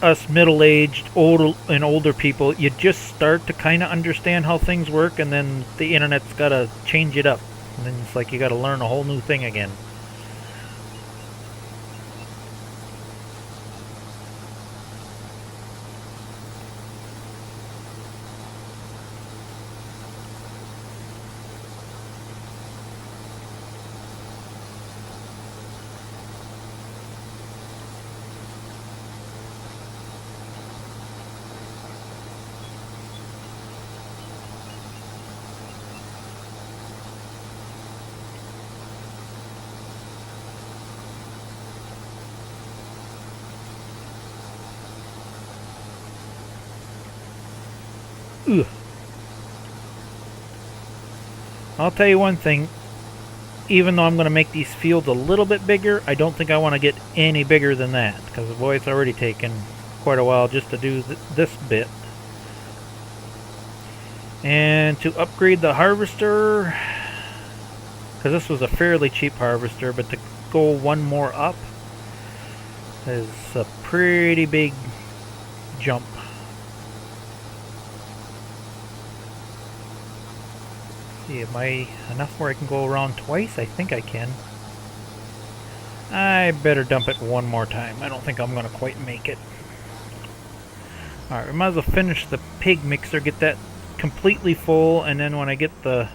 us middle-aged, older people, you just start to kind of understand how things work, and then the internet's gotta change it up. And then it's like you gotta learn a whole new thing again. Ugh. I'll tell you one thing, even though I'm going to make these fields a little bit bigger, I don't think I want to get any bigger than that, because boy, it's already taken quite a while just to do this bit. And to upgrade the harvester, because this was a fairly cheap harvester, but to go one more up is a pretty big jump. See, am I enough where I can go around twice? I think I can. I better dump it one more time. I don't think I'm going to quite make it. Alright, we might as well finish the pig mixer, get that completely full, and then when I get the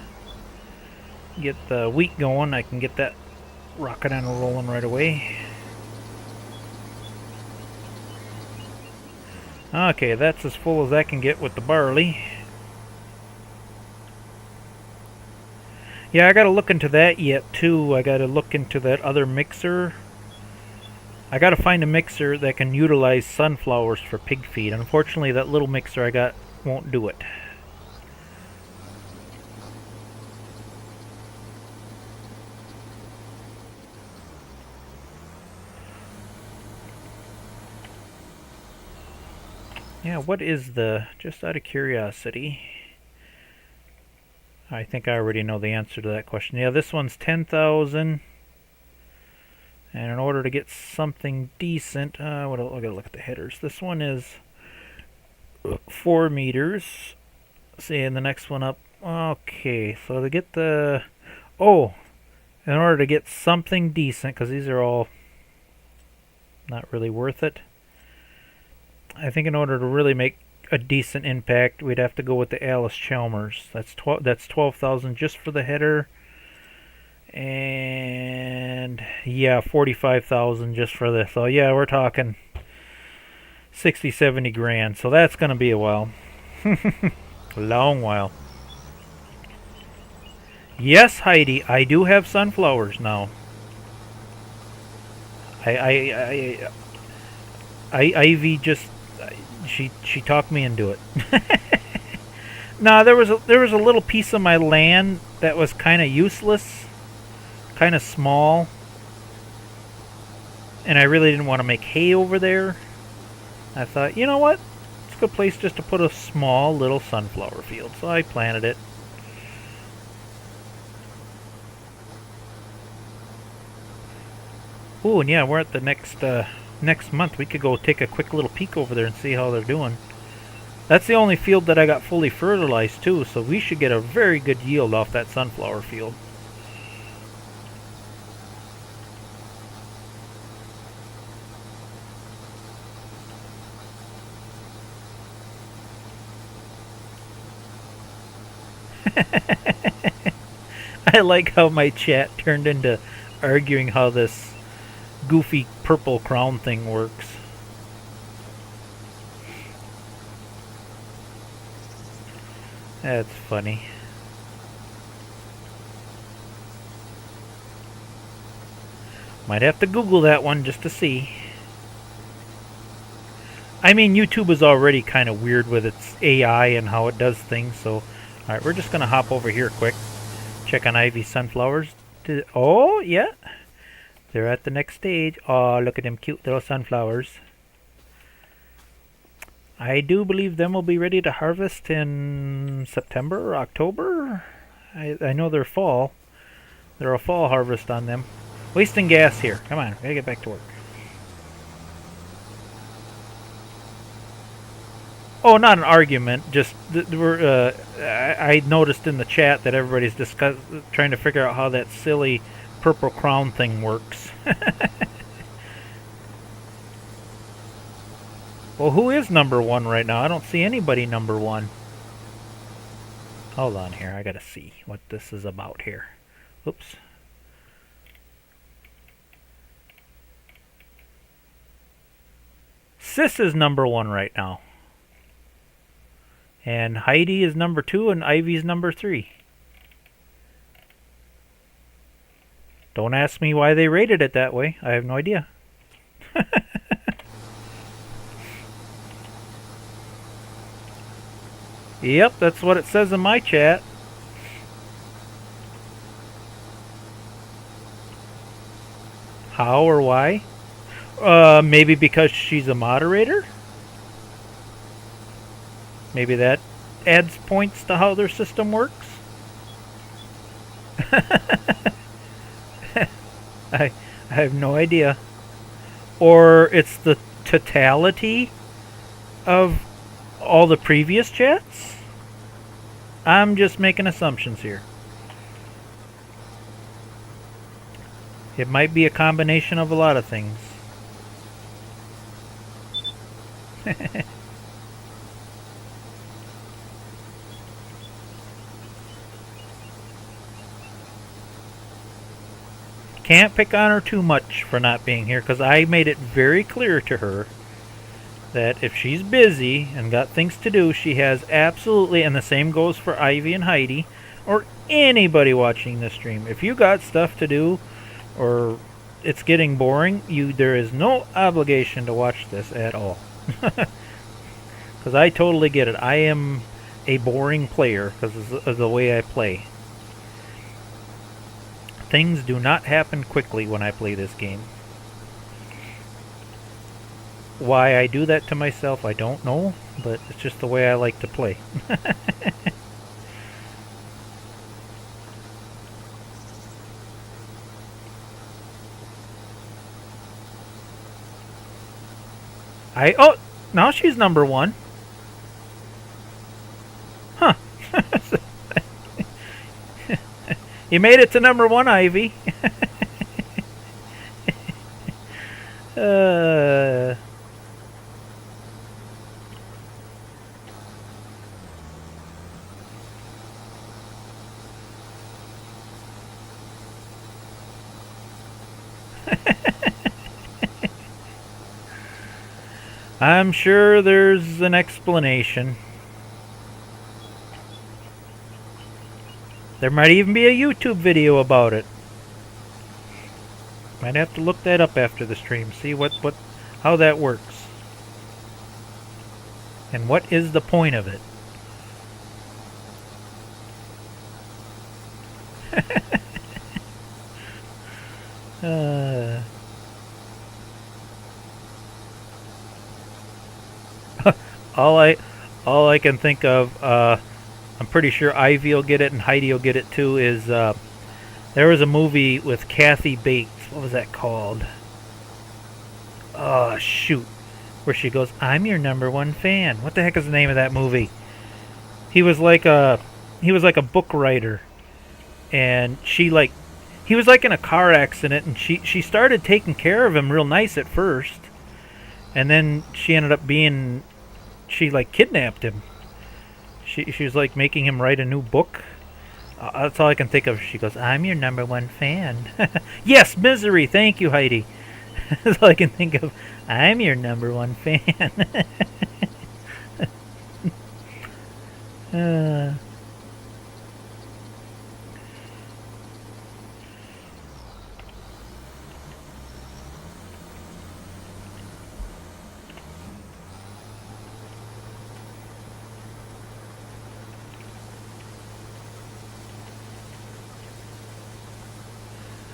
wheat going, I can get that rocking and rolling right away. Okay, that's as full as I can get with the barley. Yeah, I gotta look into that yet too. I gotta look into that other mixer. I gotta find a mixer that can utilize sunflowers for pig feed. Unfortunately, that little mixer I got won't do it. Yeah, what is the, just out of curiosity, I think I already know the answer to that question. Yeah, this one's 10,000. And in order to get something decent, I gotta look at the headers. This one is 4 meters. See, and the next one up Okay, so to get the... Oh, in order to get something decent, because these are all not really worth it. I think in order to really make a decent impact, we'd have to go with the Alice Chalmers. That's 12,000 just for the header, and yeah, 45,000 just for this. So yeah, we're talking 60, 70 grand. So that's gonna be a while, a long while. Yes, Heidi, I do have sunflowers now. I Ivy just she talked me into it. Nah, there was a little piece of my land that was kind of useless, kind of small, and I really didn't want to make hay over there. I thought, you know what? It's a good place just to put a small little sunflower field. So I planted it. Oh, and yeah, we're at the next month. We could go take a quick little peek over there and see how they're doing. That's the only field that I got fully fertilized too, so we should get a very good yield off that sunflower field. I like how my chat turned into arguing how this goofy purple crown thing works. That's funny. Might have to Google that one just to see. I mean, YouTube is already kind of weird with its AI and how it does things, so... Alright, we're just going to hop over here quick. Check on Ivy's sunflowers. Oh, yeah. They're at the next stage. Oh, look at them cute little sunflowers. I do believe them will be ready to harvest in September or October. I know they're fall. They're a fall harvest on them. Wasting gas here. Come on, we gotta get back to work. Oh, not an argument. Just I noticed in the chat that everybody's trying to figure out how that silly purple crown thing works. Well, who is number one right now? I don't see anybody number one. Hold on here. I gotta see what this is about here. Oops. Sis is number one right now. And Heidi is number two and Ivy's number three. Don't ask me why they rated it that way. I have no idea. Yep, that's what it says in my chat. How or why? Maybe because she's a moderator? Maybe that adds points to how their system works? I have no idea. Or it's the totality of all the previous chats? I'm just making assumptions here. It might be a combination of a lot of things. Can't pick on her too much for not being here, because I made it very clear to her that if she's busy and got things to do, she has absolutely, and the same goes for Ivy and Heidi, or anybody watching this stream. If you got stuff to do, or it's getting boring, there is no obligation to watch this at all. Because I totally get it. I am a boring player because of the way I play. Things do not happen quickly when I play this game. Why I do that to myself, I don't know, but it's just the way I like to play. Oh, now she's number one. Huh. You made it to #1, Ivy. uh, I'm sure there's an explanation. There might even be a YouTube video about it. Might have to look that up after the stream, see how that works. And what is the point of it? all I can think of, I'm pretty sure Ivy will get it and Heidi will get it too, is there was a movie with Kathy Bates. What was that called? Oh, shoot. Where she goes, I'm your #1 fan. What the heck is the name of that movie? He was like a book writer. And he was like in a car accident, and she started taking care of him real nice at first. And then she ended up she like kidnapped him. She was like making him write a new book. That's all I can think of. She goes, I'm your #1 fan. Yes, Misery. Thank you, Heidi. That's all I can think of. I'm your #1 fan.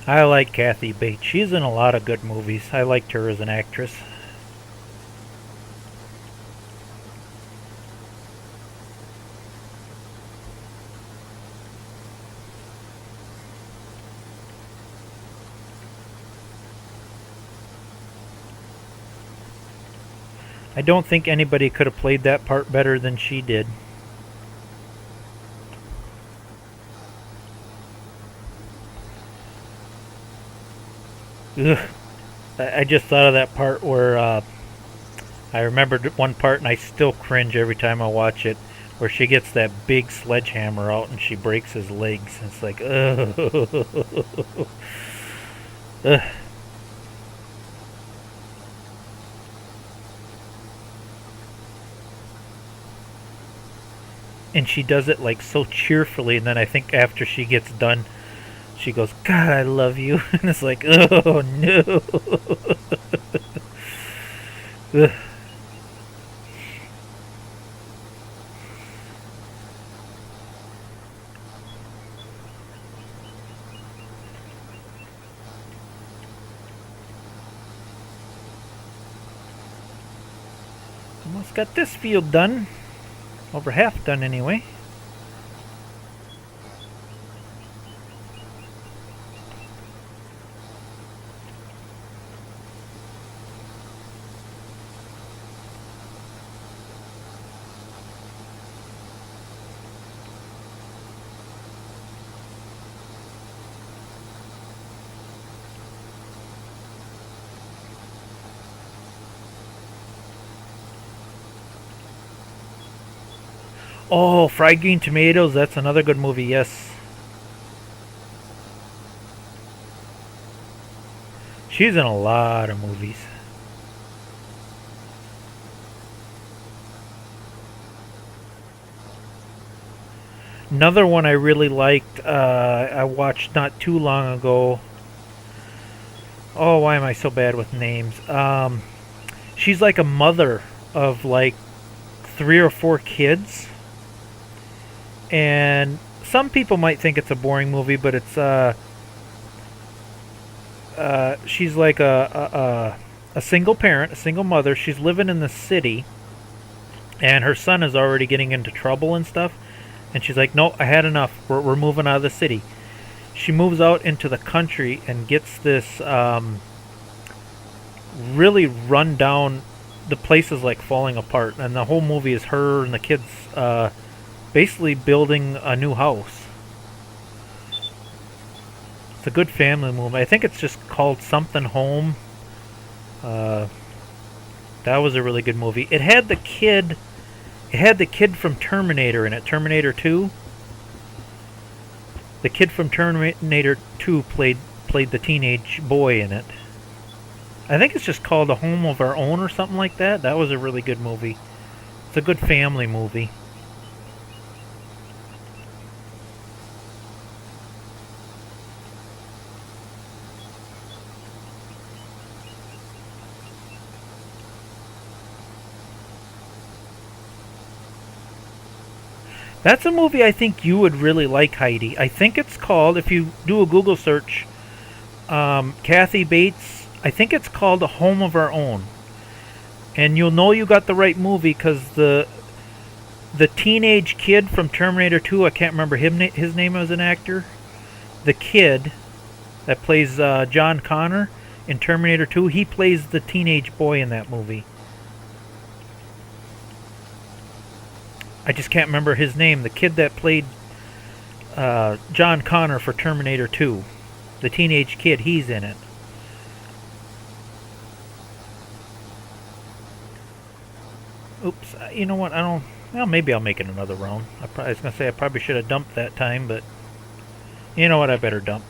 I like Kathy Bates. She's in a lot of good movies. I liked her as an actress. I don't think anybody could have played that part better than she did. Ugh. I just thought of that part where I remembered one part and I still cringe every time I watch it, where she gets that big sledgehammer out and she breaks his legs. It's like, ugh. Ugh. And she does it like so cheerfully, and then I think after she gets done, she goes, God, I love you. And it's like, oh no. Ugh. Almost got this field done. Over half done anyway. Oh, Fried Green Tomatoes, that's another good movie, yes. She's in a lot of movies. Another one I really liked, I watched not too long ago. Oh, why am I so bad with names? She's like a mother of like 3 or 4 kids. And some people might think it's a boring movie, but it's she's like a single parent, a single mother. She's living in the city, and her son is already getting into trouble and stuff. And she's like, "No, I had enough. We're moving out of the city." She moves out into the country and gets this really run down. The place is like falling apart, and the whole movie is her and the kids. Basically building a new house. It's a good family movie. I think it's just called Something Home. Uh, that was a really good movie. It had the kid. It had the kid from Terminator in it. Terminator 2. The kid from Terminator 2 played the teenage boy in it. I think it's just called A Home of Our Own or something like that. That was a really good movie. It's a good family movie. That's a movie I think you would really like, Heidi. I think it's called, if you do a Google search, Kathy Bates, I think it's called A Home of Our Own. And you'll know you got the right movie because the teenage kid from Terminator 2, I can't remember his name as an actor. The kid that plays John Connor in Terminator 2, he plays the teenage boy in that movie. I just can't remember his name. The kid that played John Connor for Terminator 2. The teenage kid, he's in it. Oops, you know what? I don't... Well, maybe I'll make it another round. I was going to say I probably should have dumped that time, but... You know what? I better dump.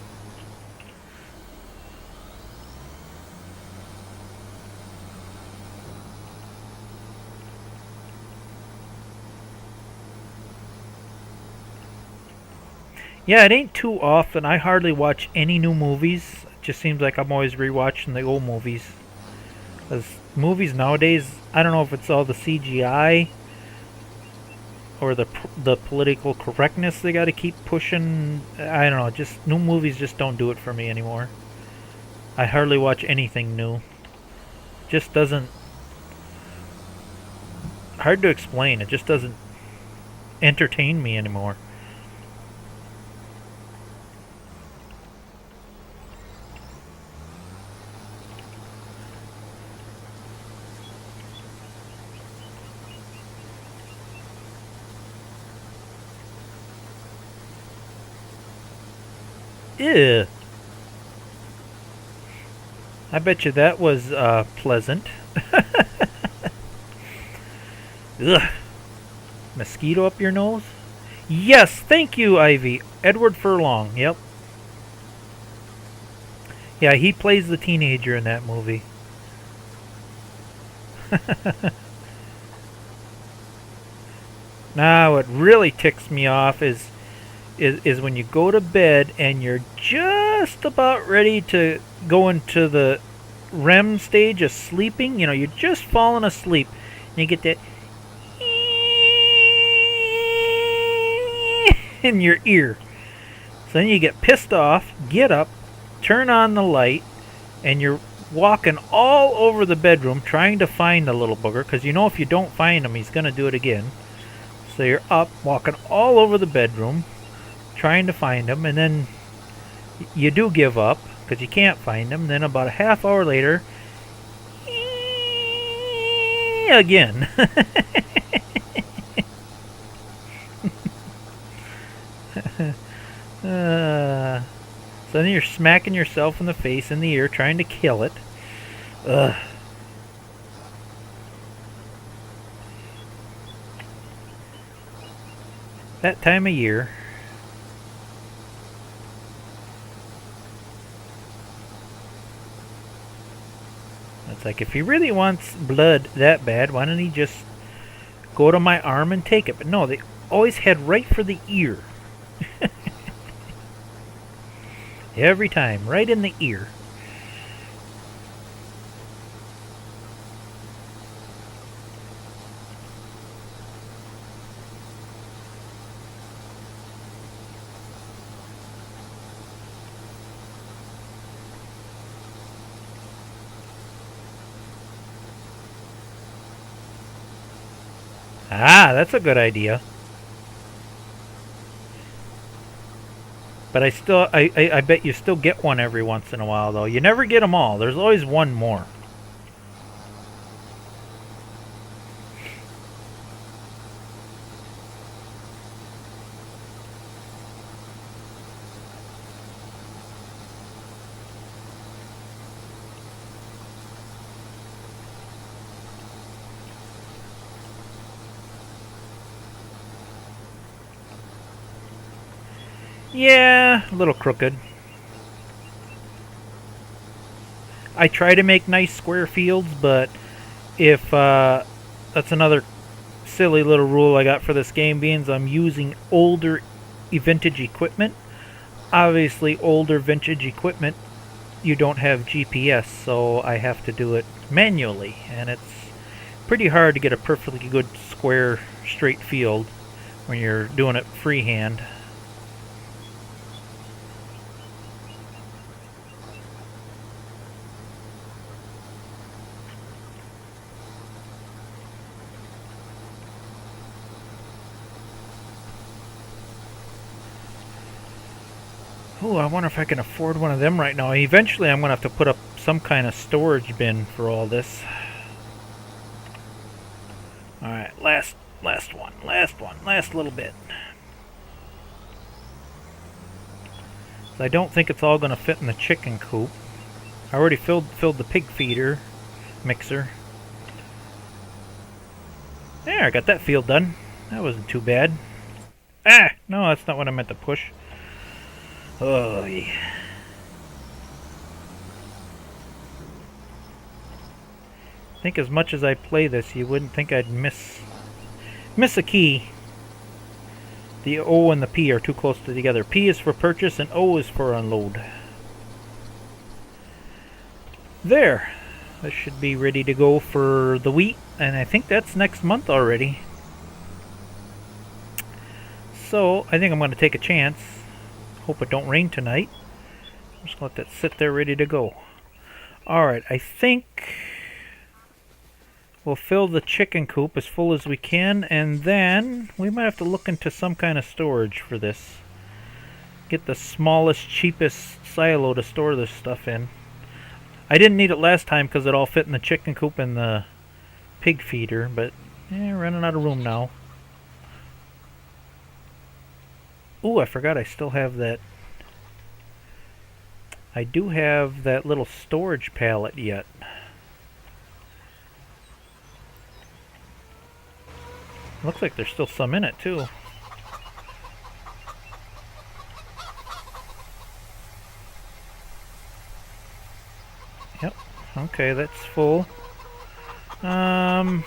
Yeah, it ain't too often. I hardly watch any new movies. It just seems like I'm always rewatching the old movies. Because movies nowadays, I don't know if it's all the CGI or the political correctness they got to keep pushing. I don't know. Just new movies just don't do it for me anymore. I hardly watch anything new. Just doesn't. Hard to explain. It just doesn't entertain me anymore. Ew. I bet you that was pleasant. Ugh. Mosquito up your nose? Yes, thank you, Ivy. Edward Furlong, yep. Yeah, he plays the teenager in that movie. Now, what really ticks me off is when you go to bed and you're just about ready to go into the REM stage of sleeping. You know, you're just falling asleep. And you get that in your ear. So then you get pissed off, get up, turn on the light, and you're walking all over the bedroom trying to find the little booger. Because you know if you don't find him, he's going to do it again. So you're up, walking all over the bedroom, trying to find him, and then you do give up because you can't find him. Then about a half hour later, again. So then you're smacking yourself in the face, in the ear, trying to kill it. Ugh. That time of year. It's like, if he really wants blood that bad, why don't he just go to my arm and take it? But no, they always head right for the ear. Every time, right in the ear. Ah, that's a good idea. But I bet you still get one every once in a while, though. You never get them all. There's always one more. Yeah, a little crooked. I try to make nice square fields, but if that's another silly little rule I got for this game, being I'm using older vintage equipment. Obviously, older vintage equipment, you don't have GPS, so I have to do it manually, and it's pretty hard to get a perfectly good square straight field when you're doing it freehand. Oh, I wonder if I can afford one of them right now. Eventually I'm going to have to put up some kind of storage bin for all this. Alright, last little bit. I don't think it's all going to fit in the chicken coop. I already filled the pig feeder mixer. There, I got that field done. That wasn't too bad. Ah! No, that's not what I meant to push. Oh, yeah. I think as much as I play this, you wouldn't think I'd miss a key. The O and the P are too close together. P is for purchase and O is for unload. There. This should be ready to go for the wheat, and I think that's next month already. So, I think I'm going to take a chance. Hope it don't rain tonight. I'm just going to let that sit there ready to go. Alright, I think we'll fill the chicken coop as full as we can, and then we might have to look into some kind of storage for this. Get the smallest, cheapest silo to store this stuff in. I didn't need it last time because it all fit in the chicken coop and the pig feeder, but yeah, running out of room now. Ooh, I forgot I still have that. I do have that little storage pallet yet. Looks like there's still some in it too. Yep. Okay, that's full. I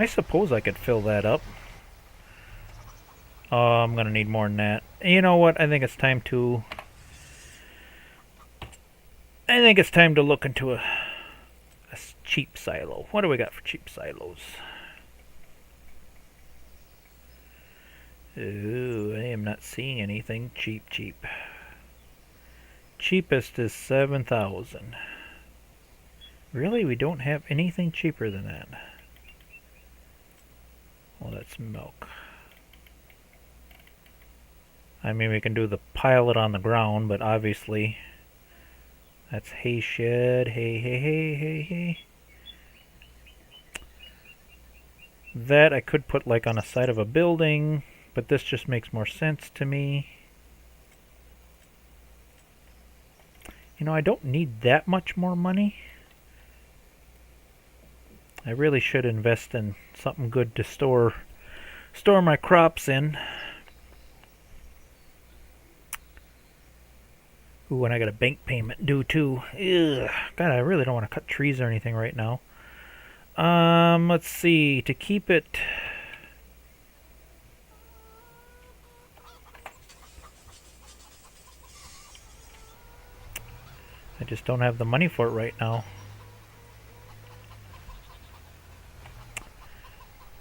suppose I could fill that up. Oh, I'm gonna need more than that. You know what? I think it's time to look into a cheap silo. What do we got for cheap silos? Ooh, I am not seeing anything cheap. Cheapest is 7,000. Really? We don't have anything cheaper than that. Well, that's milk. I mean, we can do the pilot on the ground, but obviously that's hay shed, hay. That I could put like on the side of a building, but this just makes more sense to me. You know, I don't need that much more money. I really should invest in something good to store my crops in. Ooh, and I got a bank payment due too. Ugh. God, I really don't want to cut trees or anything right now. Let's see. To keep it... I just don't have the money for it right now.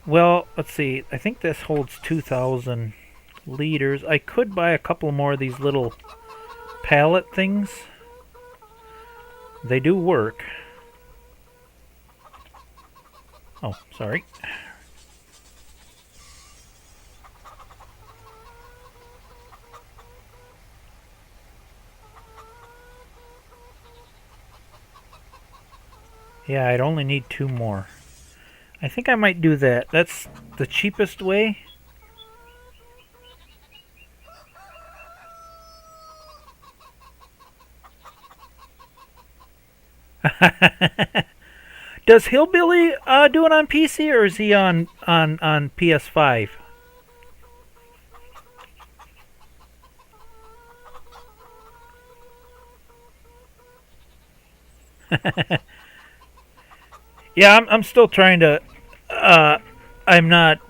Well, let's see. I think this holds 2,000 liters. I could buy a couple more of these little pallet things. They do work. Oh, sorry. Yeah, I'd only need 2 more. I think I might do that. That's the cheapest way. Does Hillbilly do it on PC or is he on PS5? Yeah, I'm still trying to. I'm not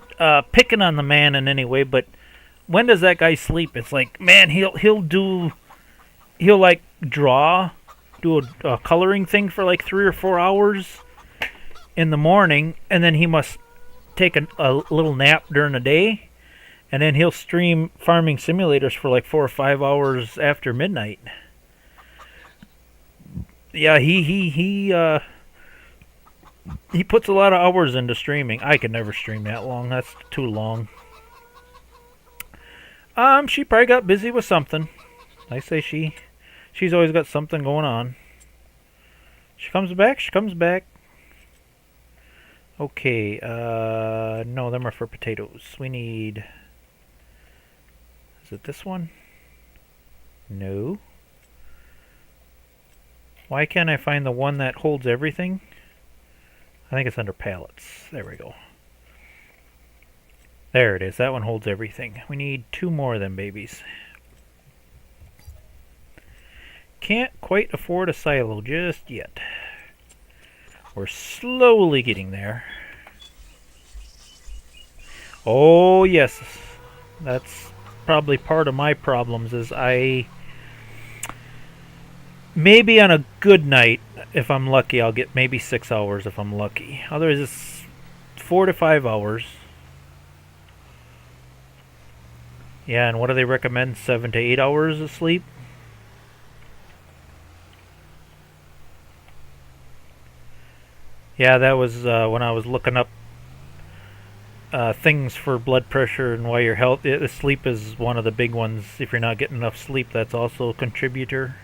picking on the man in any way, but when does that guy sleep? It's like, man, he'll like do a coloring thing for like 3 or 4 hours in the morning, and then he must take a little nap during the day, and then he'll stream farming simulators for like 4 or 5 hours after midnight. Yeah, he puts a lot of hours into streaming. I could never stream that long. That's too long. She probably got busy with something. I say she's always got something going on. She comes back. She comes back. Okay. No, them are for potatoes. We need. Is it this one? No. Why can't I find the one that holds everything? I think it's under pallets. There we go. There it is. That one holds everything. We need 2 more of them babies. Can't quite afford a silo just yet. We're slowly getting there. Oh yes. That's probably part of my problems is maybe on a good night, if I'm lucky, I'll get maybe 6 hours if I'm lucky. Otherwise it's 4 to 5 hours. Yeah, and what do they recommend? 7 to 8 hours of sleep? Yeah, that was when I was looking up things for blood pressure and why your health. Sleep is one of the big ones. If you're not getting enough sleep, that's also a contributor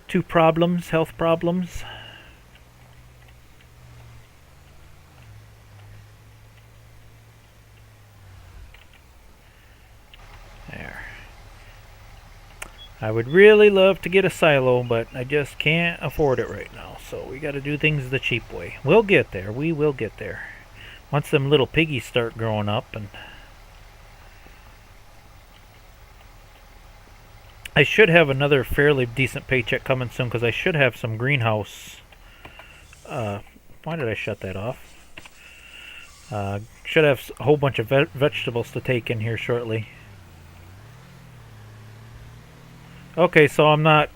to problems, health problems. There. I would really love to get a silo, but I just can't afford it right now. So we got to do things the cheap way. We'll get there. We will get there. Once them little piggies start growing up, and I should have another fairly decent paycheck coming soon because I should have some greenhouse. Why did I shut that off? Should have a whole bunch of vegetables to take in here shortly. Okay, so I'm not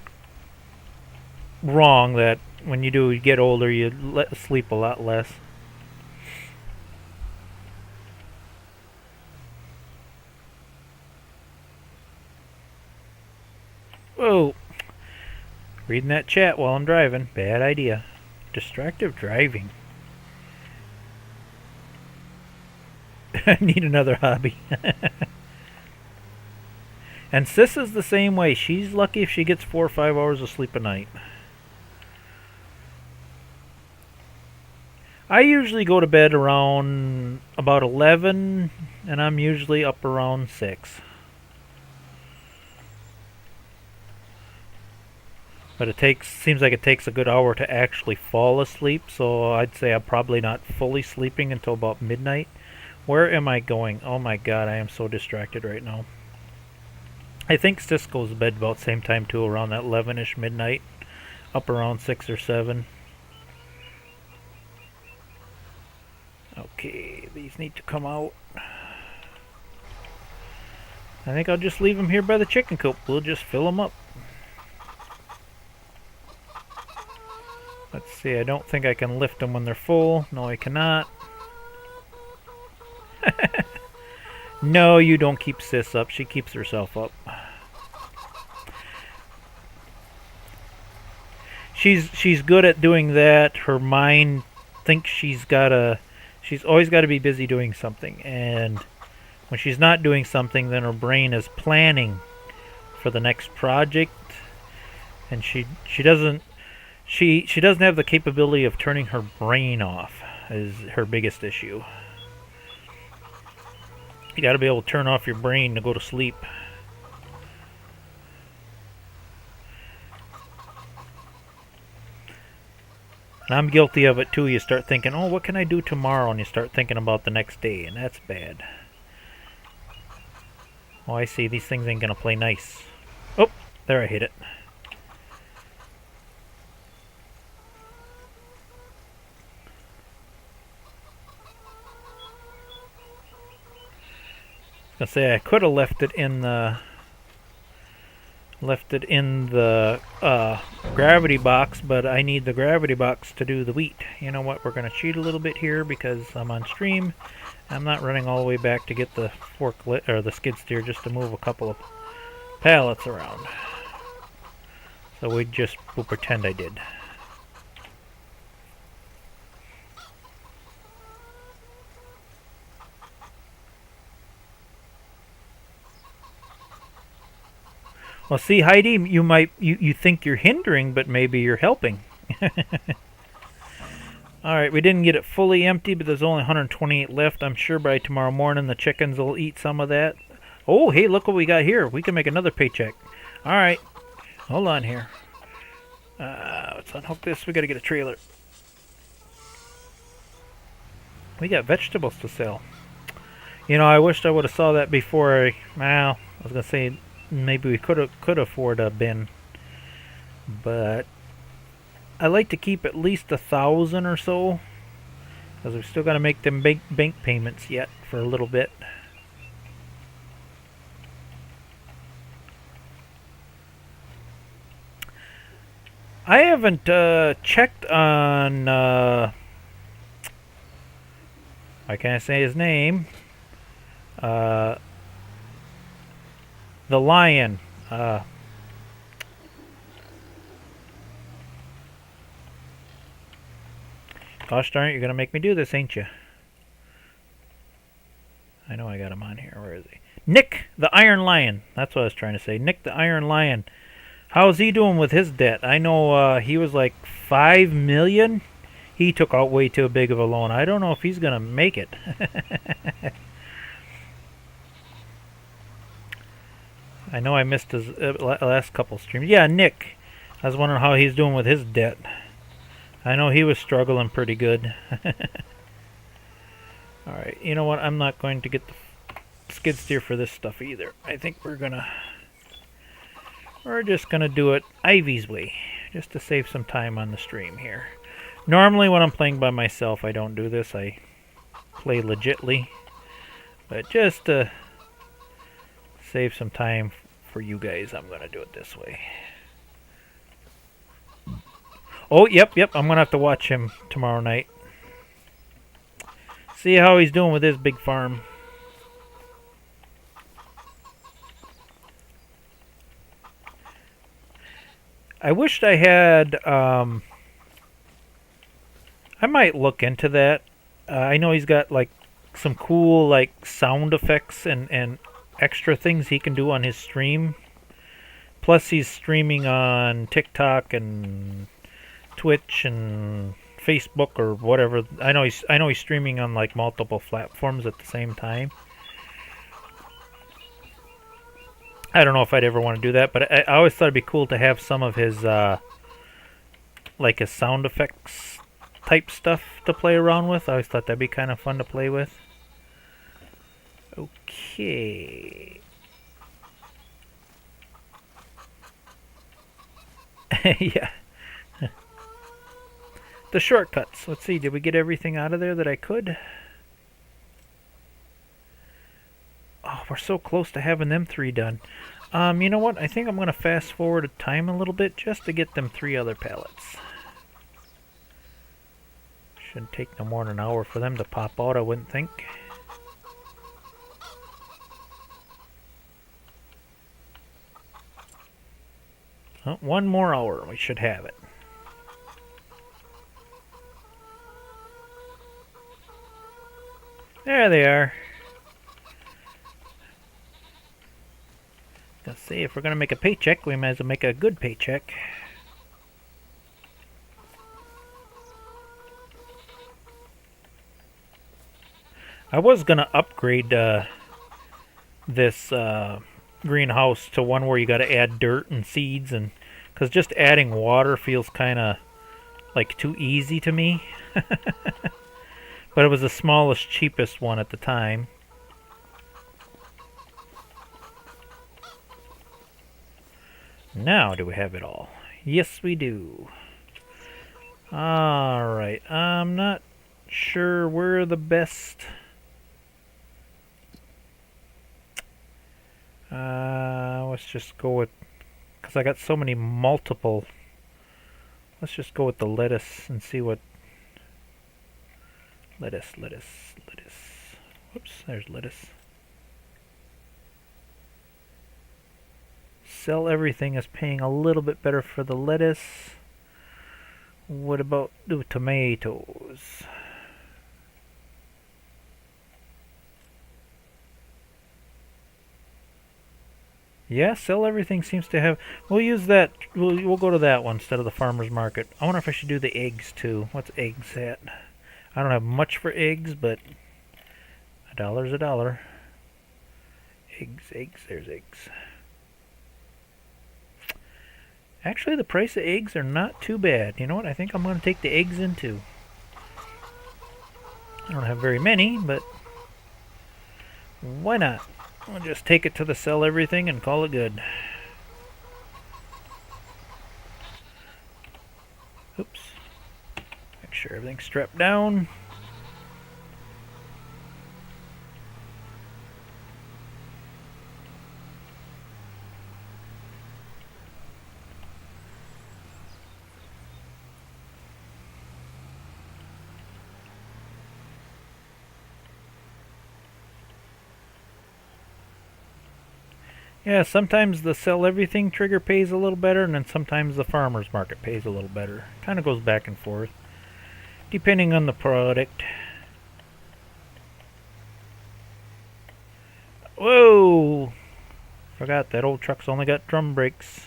wrong that when you get older, you sleep a lot less. Whoa. Reading that chat while I'm driving. Bad idea. Distractive driving. I need another hobby. And Sis is the same way. She's lucky if she gets 4 or 5 hours of sleep a night. I usually go to bed around about 11, and I'm usually up around 6. But seems like it takes a good hour to actually fall asleep, so I'd say I'm probably not fully sleeping until about midnight. Where am I going? Oh my god, I am so distracted right now. I think Sis goes to bed about the same time too, around that 11-ish midnight, up around 6 or 7. Okay, these need to come out. I think I'll just leave them here by the chicken coop. We'll just fill them up. Let's see, I don't think I can lift them when they're full. No, I cannot. No, you don't keep Sis up. She keeps herself up. She's good at doing that. Her mind thinks she's always got to be busy doing something, and when she's not doing something, then her brain is planning for the next project, and she doesn't have the capability of turning her brain off. Is her biggest issue. You got to be able to turn off your brain to go to sleep. And I'm guilty of it too. You start thinking, oh, what can I do tomorrow? And you start thinking about the next day, and that's bad. Oh, I see. These things ain't going to play nice. Oh, there I hit it. I say I could have left it in the gravity box, but I need the gravity box to do the wheat. You know what? We're gonna cheat a little bit here because I'm on stream. I'm not running all the way back to get the forklift or the skid steer just to move a couple of pallets around. So we'll pretend I did. Well, see, Heidi, you think you're hindering, but maybe you're helping. All right, we didn't get it fully empty, but there's only 128 left. I'm sure by tomorrow morning the chickens will eat some of that. Oh, hey, look what we got here. We can make another paycheck. All right, hold on here. Let's unhook this. We got to get a trailer. We got vegetables to sell. You know, I wished I would have saw that before. Well, I was gonna say maybe we could afford a bin, but I like to keep at least 1,000 or so, because we've still got to make them bank payments yet for a little bit. I haven't checked on why can't I say his name? The lion. Gosh darn it, you're gonna make me do this, ain't you? I know I got him on here. Where is he? Nick, the Iron Lion. That's what I was trying to say. Nick, the Iron Lion. How's he doing with his debt? I know he was like 5 million. He took out way too big of a loan. I don't know if he's gonna make it. I know I missed his last couple streams. Yeah, Nick. I was wondering how he's doing with his debt. I know he was struggling pretty good. Alright, you know what? I'm not going to get the skid steer for this stuff either. I think we're just gonna do it Ivy's way, just to save some time on the stream here. Normally when I'm playing by myself, I don't do this. I play legitly. But just to save some time for you guys, I'm gonna do it this way. Oh, yep, I'm gonna have to watch him tomorrow night. See how he's doing with his big farm. I wished I had, I might look into that. I know he's got like some cool like sound effects and extra things he can do on his stream. Plus he's streaming on TikTok and Twitch and Facebook or whatever. I know he's streaming on like multiple platforms at the same time. I don't know if I'd ever want to do that, but I always thought it'd be cool to have some of his like his sound effects type stuff to play around with. I always thought that'd be kind of fun to play with. Okay. Yeah. The shortcuts. Let's see, did we get everything out of there that I could? Oh, we're so close to having them 3 done. You know what? I think I'm going to fast forward the time a little bit just to get them 3 other pallets. Shouldn't take no more than an hour for them to pop out, I wouldn't think. Oh, 1 more hour, we should have it. There they are. Let's see, if we're going to make a paycheck, we might as well make a good paycheck. I was going to upgrade this greenhouse to one where you got to add dirt and seeds, and because just adding water feels kind of like too easy to me. But it was the smallest, cheapest one at the time. Now do we have it all? Yes, we do. Alright, I'm not sure where the best... let's just go with, because I got so many multiple. Let's just go with the lettuce and see what. Lettuce. Whoops, there's lettuce. Sell everything is paying a little bit better for the lettuce. What about the tomatoes? Yeah, sell everything seems to have. We'll use that. We'll go to that one instead of the farmer's market. I wonder if I should do the eggs too. What's eggs at? I don't have much for eggs, but $1's a dollar. Eggs. There's eggs. Actually, the price of eggs are not too bad. You know what? I think I'm going to take the eggs in too. I don't have very many, but why not? I'll just take it to the sell everything and call it good. Oops. Make sure everything's strapped down. Yeah, sometimes the sell everything trigger pays a little better, and then sometimes the farmer's market pays a little better. Kind of goes back and forth, depending on the product. Whoa! Forgot that old truck's only got drum brakes.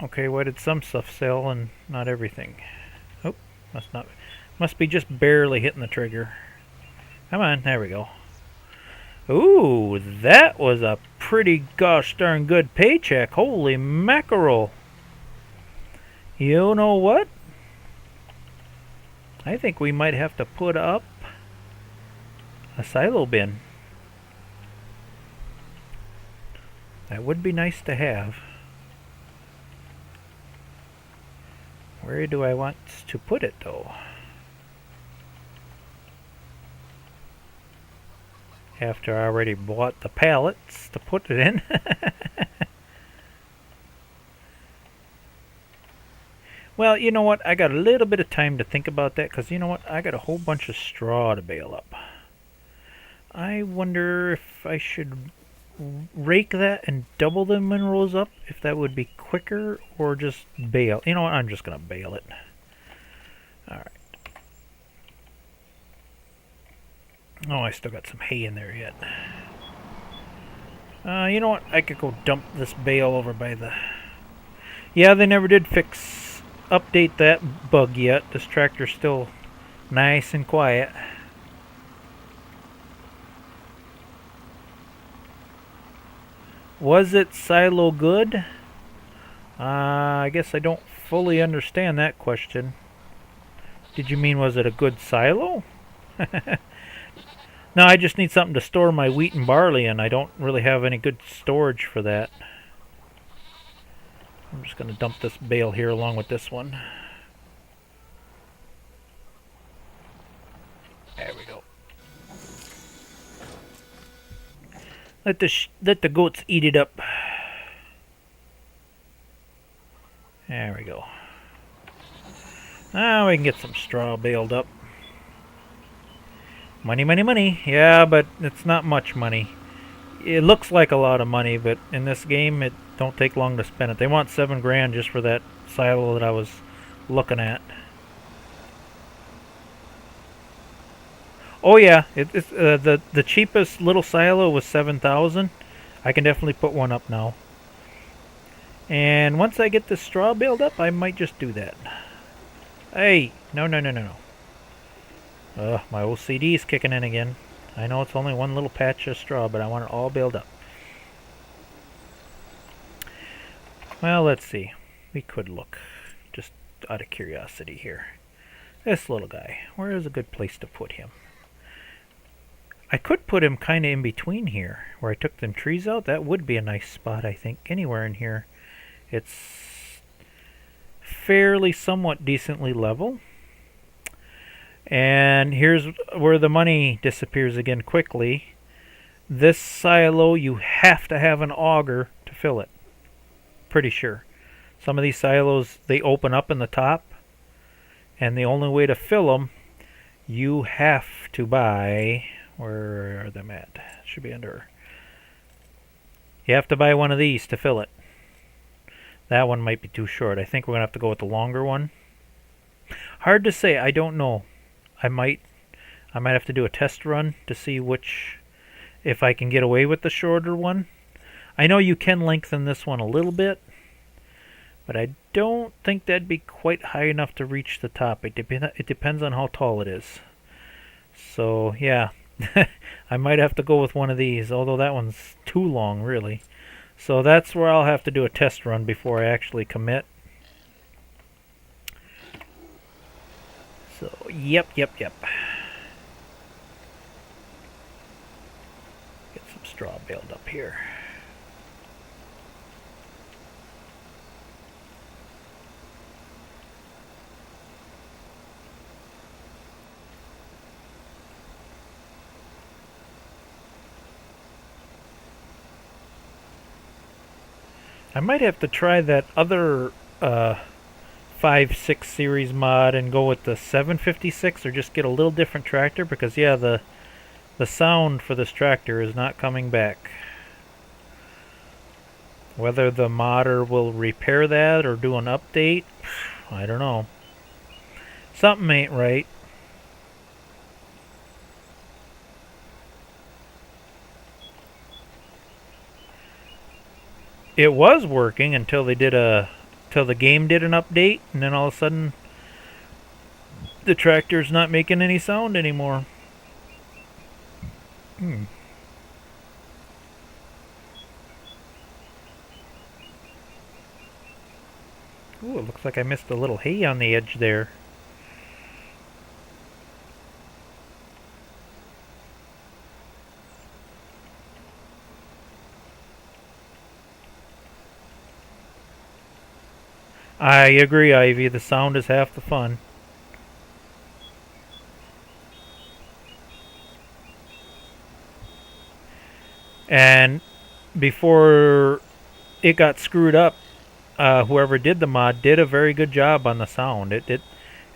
Okay, why did some stuff sell and not everything? Oh, must be just barely hitting the trigger. Come on, there we go. Ooh, that was a pretty gosh darn good paycheck. Holy mackerel. You know what? I think we might have to put up a silo bin. That would be nice to have. Where do I want to put it though? After I already bought the pallets to put it in. Well, you know what? I got a little bit of time to think about that, because you know what? I got a whole bunch of straw to bale up. I wonder if I should rake that and double the minerals up, if that would be quicker, or just bale. You know what? I'm just going to bale it. Alright. Oh, I still got some hay in there yet. You know what? I could go dump this bale over by the... Yeah, they never did update that bug yet. This tractor's still nice and quiet. Was it silo good? I guess I don't fully understand that question. Did you mean was it a good silo? No, I just need something to store my wheat and barley in. I don't really have any good storage for that. I'm just going to dump this bale here along with this one. There we go. Let the goats eat it up. There we go. Now we can get some straw baled up. Money, money, money. Yeah, but it's not much money. It looks like a lot of money, but in this game, it don't take long to spend it. They want $7 grand just for that silo that I was looking at. Oh yeah, it's the cheapest little silo was $7,000. I can definitely put one up now. And once I get the straw baled up, I might just do that. Hey, no. My OCD is kicking in again. I know it's only one little patch of straw, but I want it all baled up. Well, let's see. We could look, just out of curiosity here. This little guy, where is a good place to put him? I could put him kind of in between here, where I took them trees out. That would be a nice spot, I think. Anywhere in here. It's fairly somewhat decently level. And here's where the money disappears again quickly. This silo, you have to have an auger to fill it. Pretty sure. Some of these silos, they open up in the top, and the only way to fill them, you have to buy, where are them at? Should be under. You have to buy one of these to fill it. That one might be too short. I think we're going to have to go with the longer one. Hard to say. I don't know. I might have to do a test run to see if I can get away with the shorter one. I know you can lengthen this one a little bit, but I don't think that'd be quite high enough to reach the top. It depends on how tall it is. So, yeah. I might have to go with one of these, although that one's too long, really. So that's where I'll have to do a test run before I actually commit. So, yep. Get some straw baled up here. I might have to try that other 5.6 series mod and go with the 756, or just get a little different tractor, because yeah, the sound for this tractor is not coming back. Whether the modder will repair that or do an update, I don't know. Something ain't right. It was working until the game did an update, and then all of a sudden the tractor's not making any sound anymore. Ooh, it looks like I missed a little hay on the edge there. I agree, Ivy. The sound is half the fun. And before it got screwed up, whoever did the mod did a very good job on the sound. It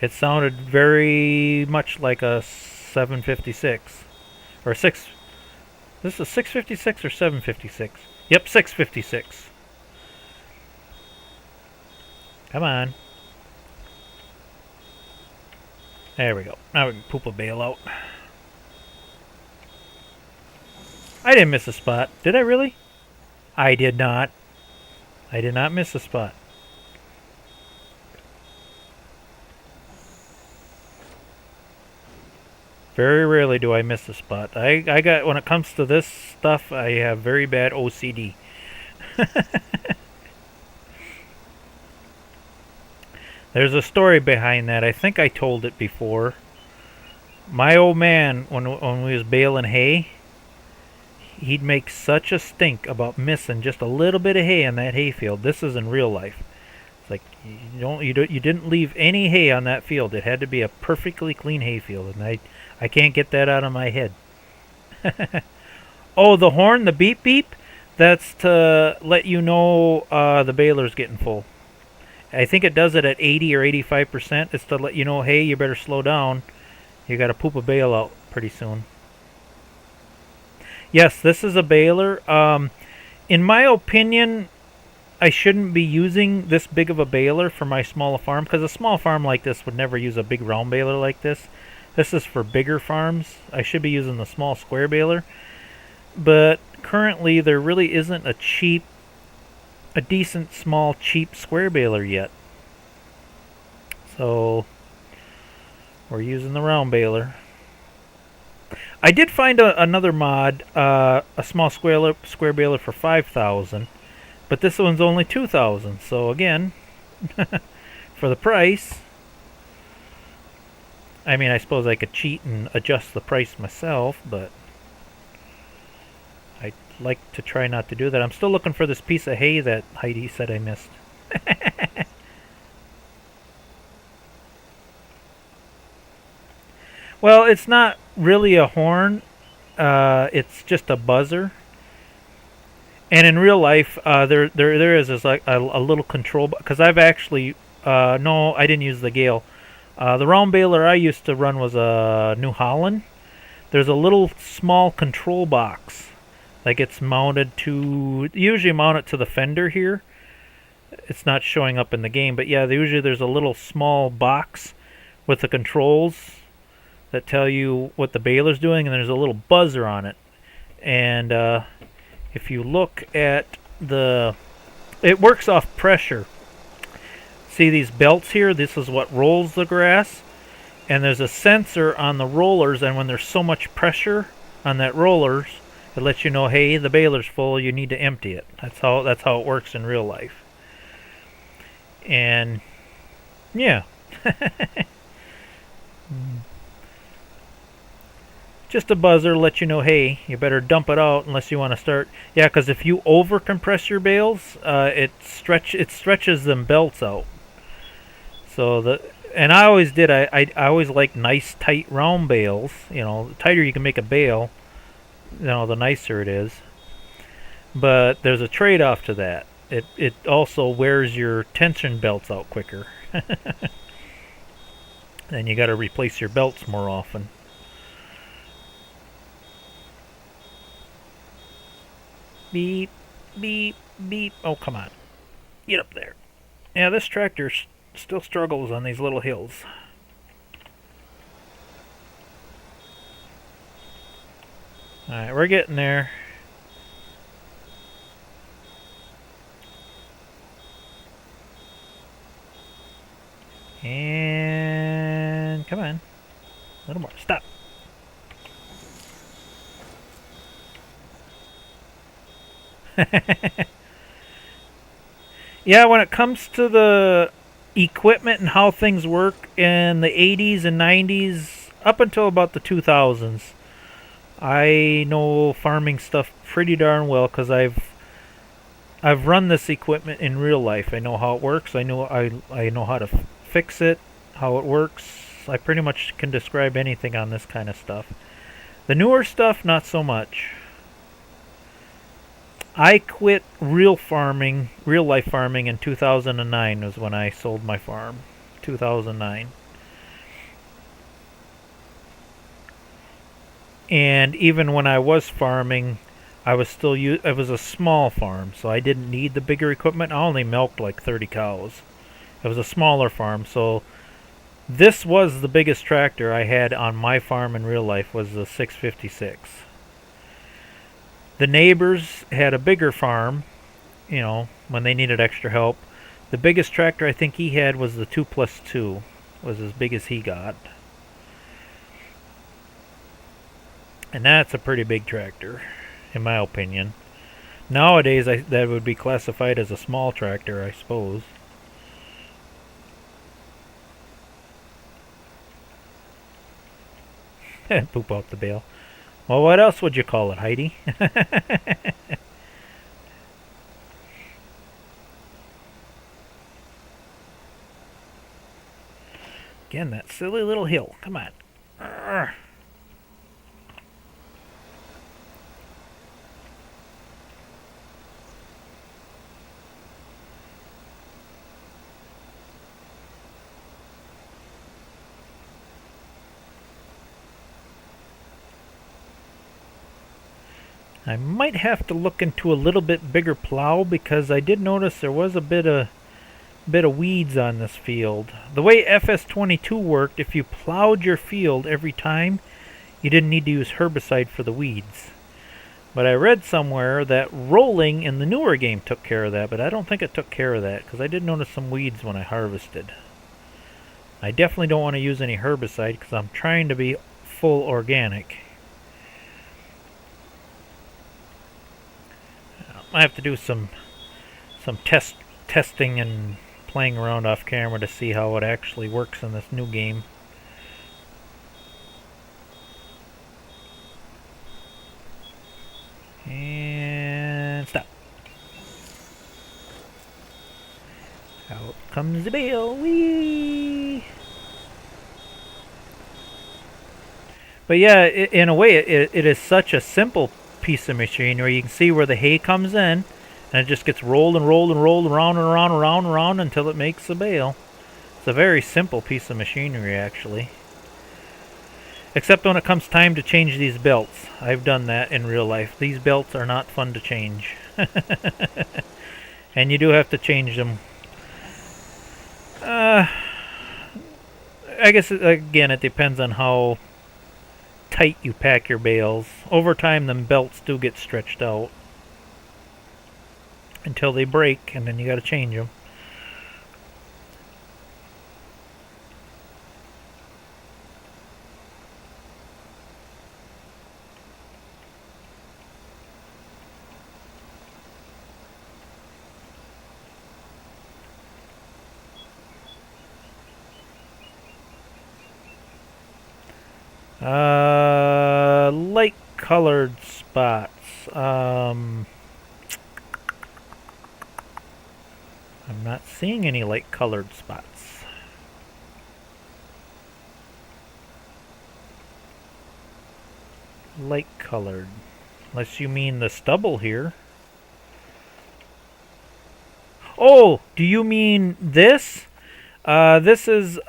sounded very much like a 756 or 6. This is a 656 or 756. Yep, 656. Come on. There we go. Now we can poop a bale out. I didn't miss a spot. Did I really? I did not. I did not miss a spot. Very rarely do I miss a spot. I got, when it comes to this stuff, I have very bad OCD. There's a story behind that. I think I told it before. My old man, when we was baling hay, he'd make such a stink about missing just a little bit of hay in that hayfield. This is in real life. It's like you didn't leave any hay on that field. It had to be a perfectly clean hayfield, and I can't get that out of my head. Oh, the horn, the beep beep, that's to let you know the baler's getting full. I think it does it at 80 or 85%. It's to let you know, hey, you better slow down. You got to poop a bale out pretty soon. Yes, this is a baler. In my opinion, I shouldn't be using this big of a baler for my small farm, because a small farm like this would never use a big round baler like this. This is for bigger farms. I should be using the small square baler. But currently, there really isn't a decent, small, cheap square baler yet. So we're using the round baler. I did find another mod, a small square baler for 5,000, but this one's only 2,000. So again, for the price, I mean, I suppose I could cheat and adjust the price myself, but I'd like to try not to do that. I'm still looking for this piece of hay that Heidi said I missed. Well, it's not really a horn. it's just a buzzer. And in real life, there is like a little control, because I've actually no, I didn't use the Gale. The round baler I used to run was a New Holland. There's a little small control box that gets mounted to, usually mount it to the fender here. It's not showing up in the game, but yeah, usually there's a little small box with the controls that tell you what the baler's doing, and there's a little buzzer on it. And if you look at it works off pressure. See these belts here? This is what rolls the grass. And there's a sensor on the rollers, and when there's so much pressure on that rollers, it lets you know, hey, the baler's full, you need to empty it. That's how it works in real life. And yeah. Just a buzzer, let you know, hey, you better dump it out unless you want to start. Yeah, because if you over compress your bales, it stretches them belts out. So and I always did. I always liked nice tight round bales. You know, the tighter you can make a bale, you know, the nicer it is. But there's a trade-off to that. It also wears your tension belts out quicker. Then you got to replace your belts more often. Beep, beep, beep. Oh, come on. Get up there. Yeah, this tractor still struggles on these little hills. Alright, we're getting there. And come on. A little more. Stop. Yeah, when it comes to the equipment and how things work in the 80s and 90s, up until about the 2000s, I know farming stuff pretty darn well because I've run this equipment in real life. I know how it works. I know how to fix it, how it works. I pretty much can describe anything on this kind of stuff. The newer stuff, not so much. I quit real life farming in 2009 was when I sold my farm. 2009. And even when I was farming, I was still it was a small farm, so I didn't need the bigger equipment. I only milked like 30 cows. It was a smaller farm, so this was the biggest tractor I had on my farm in real life, was the 656. The neighbors had a bigger farm, you know, when they needed extra help. The biggest tractor I think he had was the 2+2, was as big as he got. And that's a pretty big tractor, in my opinion. Nowadays, that would be classified as a small tractor, I suppose. Poop out the bale. Well, what else would you call it, Heidi? Again, that silly little hill. Come on. Arrgh. I might have to look into a little bit bigger plow because I did notice there was a bit of weeds on this field. The way FS25 worked, if you plowed your field every time, you didn't need to use herbicide for the weeds. But I read somewhere that rolling in the newer game took care of that, but I don't think it took care of that because I did notice some weeds when I harvested. I definitely don't want to use any herbicide because I'm trying to be full organic. I have to do some testing and playing around off camera to see how it actually works in this new game. And stop. Out comes the bale. Whee! But yeah, in a way, it is such a simple piece of machinery. You can see where the hay comes in, and it just gets rolled and rolled and rolled around and around and around and around until it makes a bale. It's a very simple piece of machinery, actually. Except when it comes time to change these belts. I've done that in real life. These belts are not fun to change. And you do have to change them. I guess, again, it depends on how tight you pack your bales. Over time, them belts do get stretched out until they break, and then you got to change them. Light colored spots. I'm not seeing any light colored spots. Light colored. Unless you mean the stubble here. Oh, do you mean this? This is,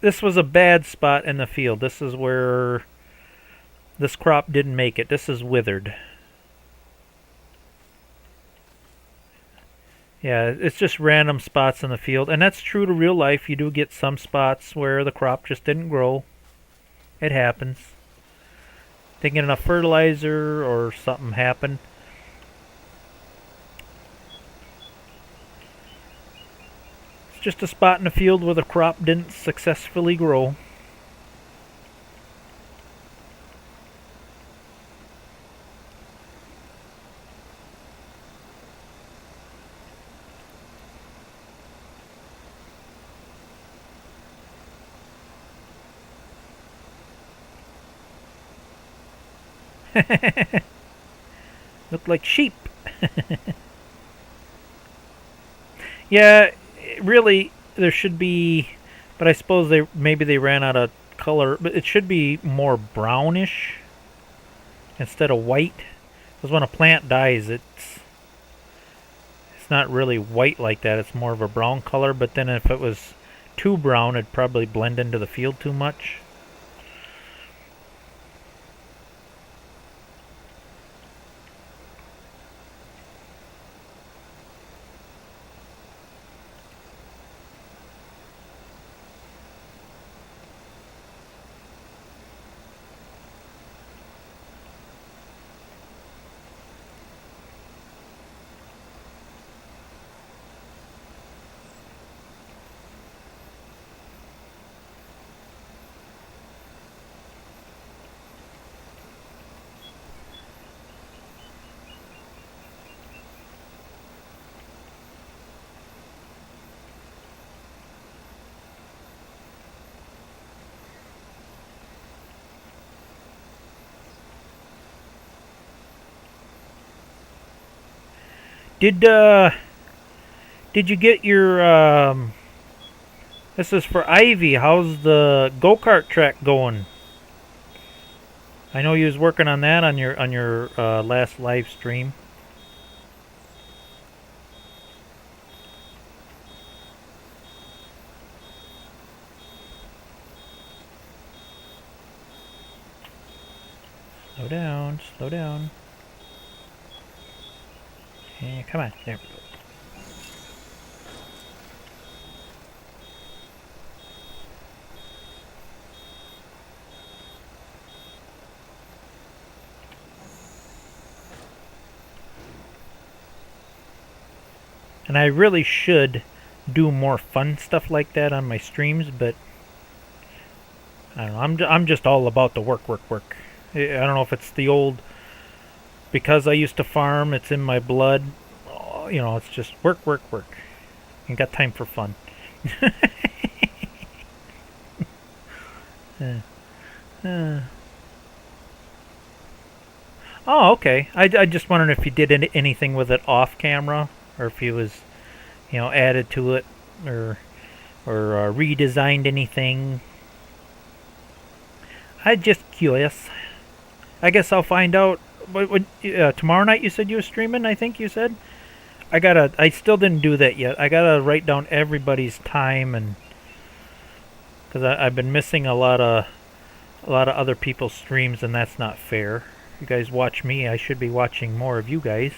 this was a bad spot in the field. This is where this crop didn't make it. This is withered. Yeah, it's just random spots in the field. And that's true to real life. You do get some spots where the crop just didn't grow. It happens. Didn't get enough fertilizer or something happened. It's just a spot in the field where the crop didn't successfully grow. Look like sheep. Yeah, really, there should be, but I suppose maybe they ran out of color. But it should be more brownish instead of white. Because when a plant dies, it's not really white like that. It's more of a brown color. But then if it was too brown, it'd probably blend into the field too much. Did you get your this is for Ivy. How's the go-kart track going? I know you was working on that on your last live stream. Slow down, slow down. Yeah, come on, there we go. And I really should do more fun stuff like that on my streams, but I don't know. I'm just all about the work. I don't know if it's the old, because I used to farm, it's in my blood. Oh, you know, it's just work. Ain't got time for fun. Oh, okay. I just wondered if you did anything with it off camera, or if you was, you know, added to it, or redesigned anything. I'm just curious. I guess I'll find out. Tomorrow night you said you were streaming, I think you said? I still didn't do that yet. I gotta write down everybody's time, and because I've been missing a lot of other people's streams, and that's not fair. You guys watch me, I should be watching more of you guys.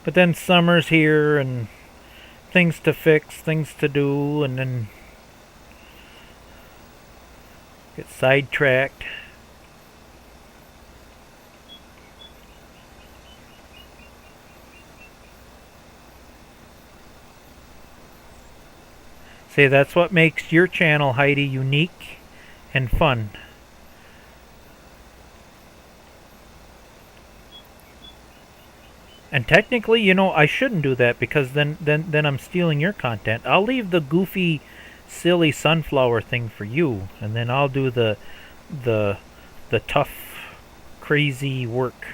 But then summer's here, and things to fix, things to do, and then get sidetracked. See, that's what makes your channel, Heidi, unique and fun. And technically, you know, I shouldn't do that, because then I'm stealing your content. I'll leave the goofy, silly sunflower thing for you, and then I'll do the tough, crazy work.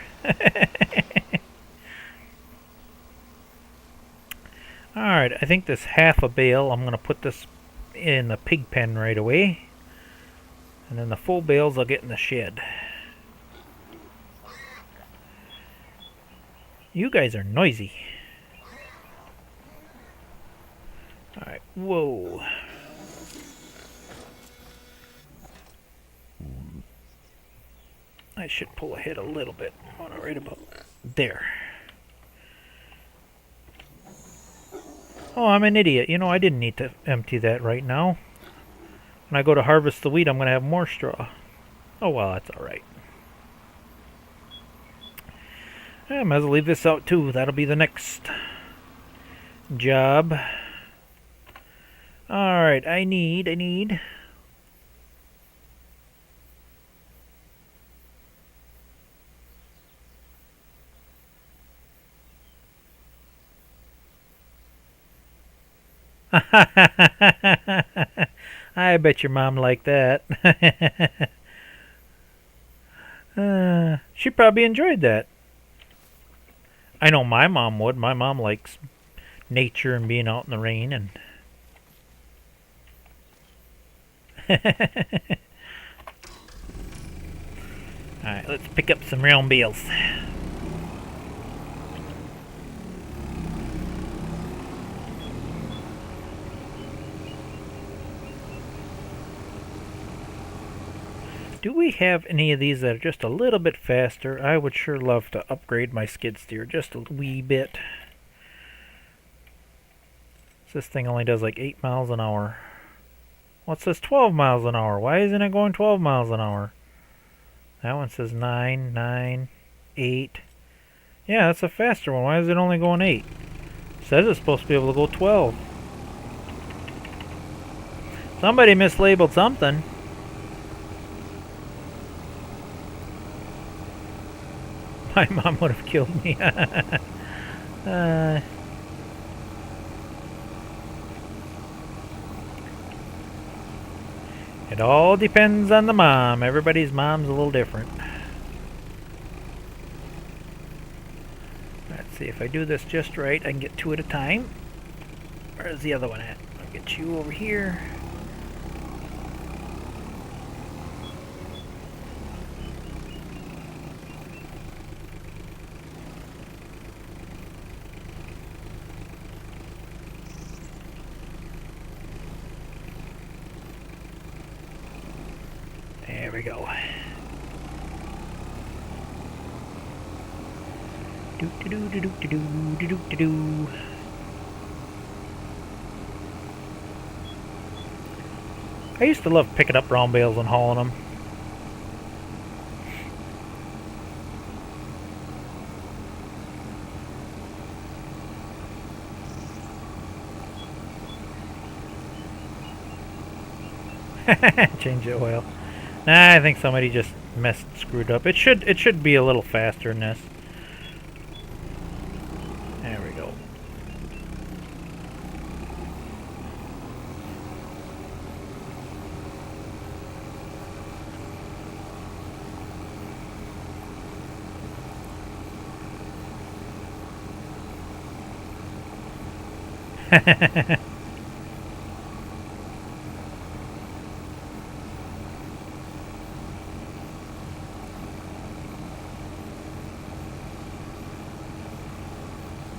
Alright, I think this half a bale, I'm going to put this in the pig pen right away. And then the full bales I'll get in the shed. You guys are noisy. Alright, whoa. I should pull ahead a little bit. Right about there. Oh, I'm an idiot. You know, I didn't need to empty that right now. When I go to harvest the wheat, I'm going to have more straw. Oh, well, that's alright. I might as well leave this out too. That'll be the next job. Alright, I need... I bet your mom liked that. She probably enjoyed that. I know my mom would. My mom likes nature and being out in the rain and... Alright, let's pick up some round bales. Do we have any of these that are just a little bit faster? I would sure love to upgrade my skid steer just a wee bit. This thing only does like 8 miles an hour. Well, it says 12 miles an hour. Why isn't it going 12 miles an hour? That one says 9, 9, 8. Yeah, that's a faster one. Why is it only going 8? It says it's supposed to be able to go 12. Somebody mislabeled something. My mom would have killed me. It all depends on the mom. Everybody's mom's a little different. Let's see, if I do this just right, I can get 2 at a time. Where's the other one at? I'll get you over here. There we go. Do do do do do do do do do. I used to love picking up brown bales and hauling them. Change the oil. Nah, I think somebody just screwed up. It should be a little faster than this. There we go.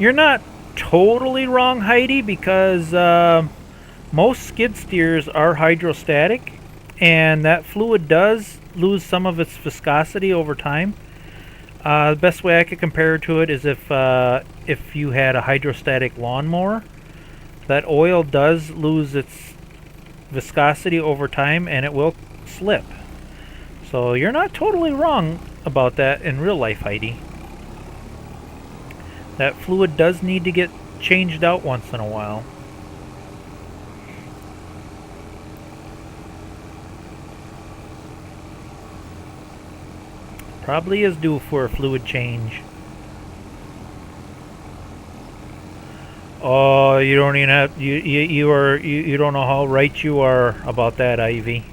You're not totally wrong, Heidi, because most skid steers are hydrostatic, and that fluid does lose some of its viscosity over time. The best way I could compare to it is if you had a hydrostatic lawnmower, that oil does lose its viscosity over time, and it will slip. So you're not totally wrong about that in real life, Heidi. That fluid does need to get changed out once in a while. Probably is due for a fluid change. Oh, you don't even have you don't know how right you are about that, Ivy.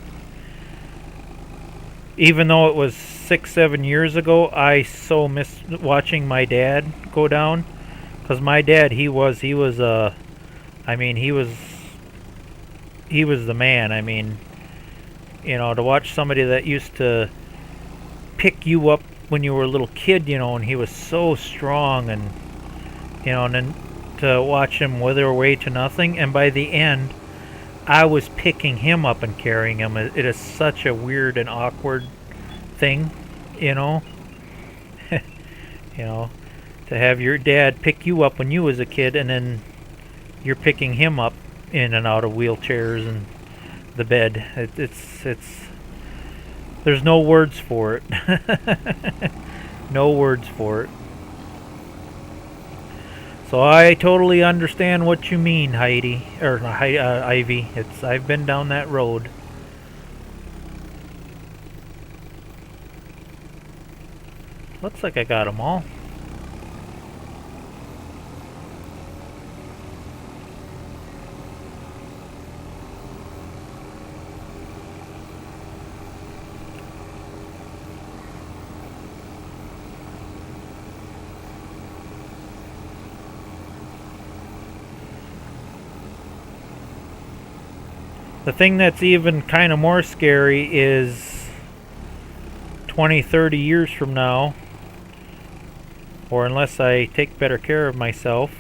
Even though it was 6-7 years ago, I so miss watching my dad go down. Cause my dad, I mean, he was the man. I mean, to watch somebody that used to pick you up when you were a little kid, and he was so strong, and and then to watch him wither away to nothing, and by the end, I was picking him up and carrying him. It is such a weird and awkward thing, you know. To have your dad pick you up when you was a kid, and then you're picking him up in and out of wheelchairs and the bed. It's there's no words for it. No words for it. So I totally understand what you mean, Heidi, or Ivy. I've been down that road. Looks like I got them all. The thing that's even kind of more scary is 20, 30 years from now, or unless I take better care of myself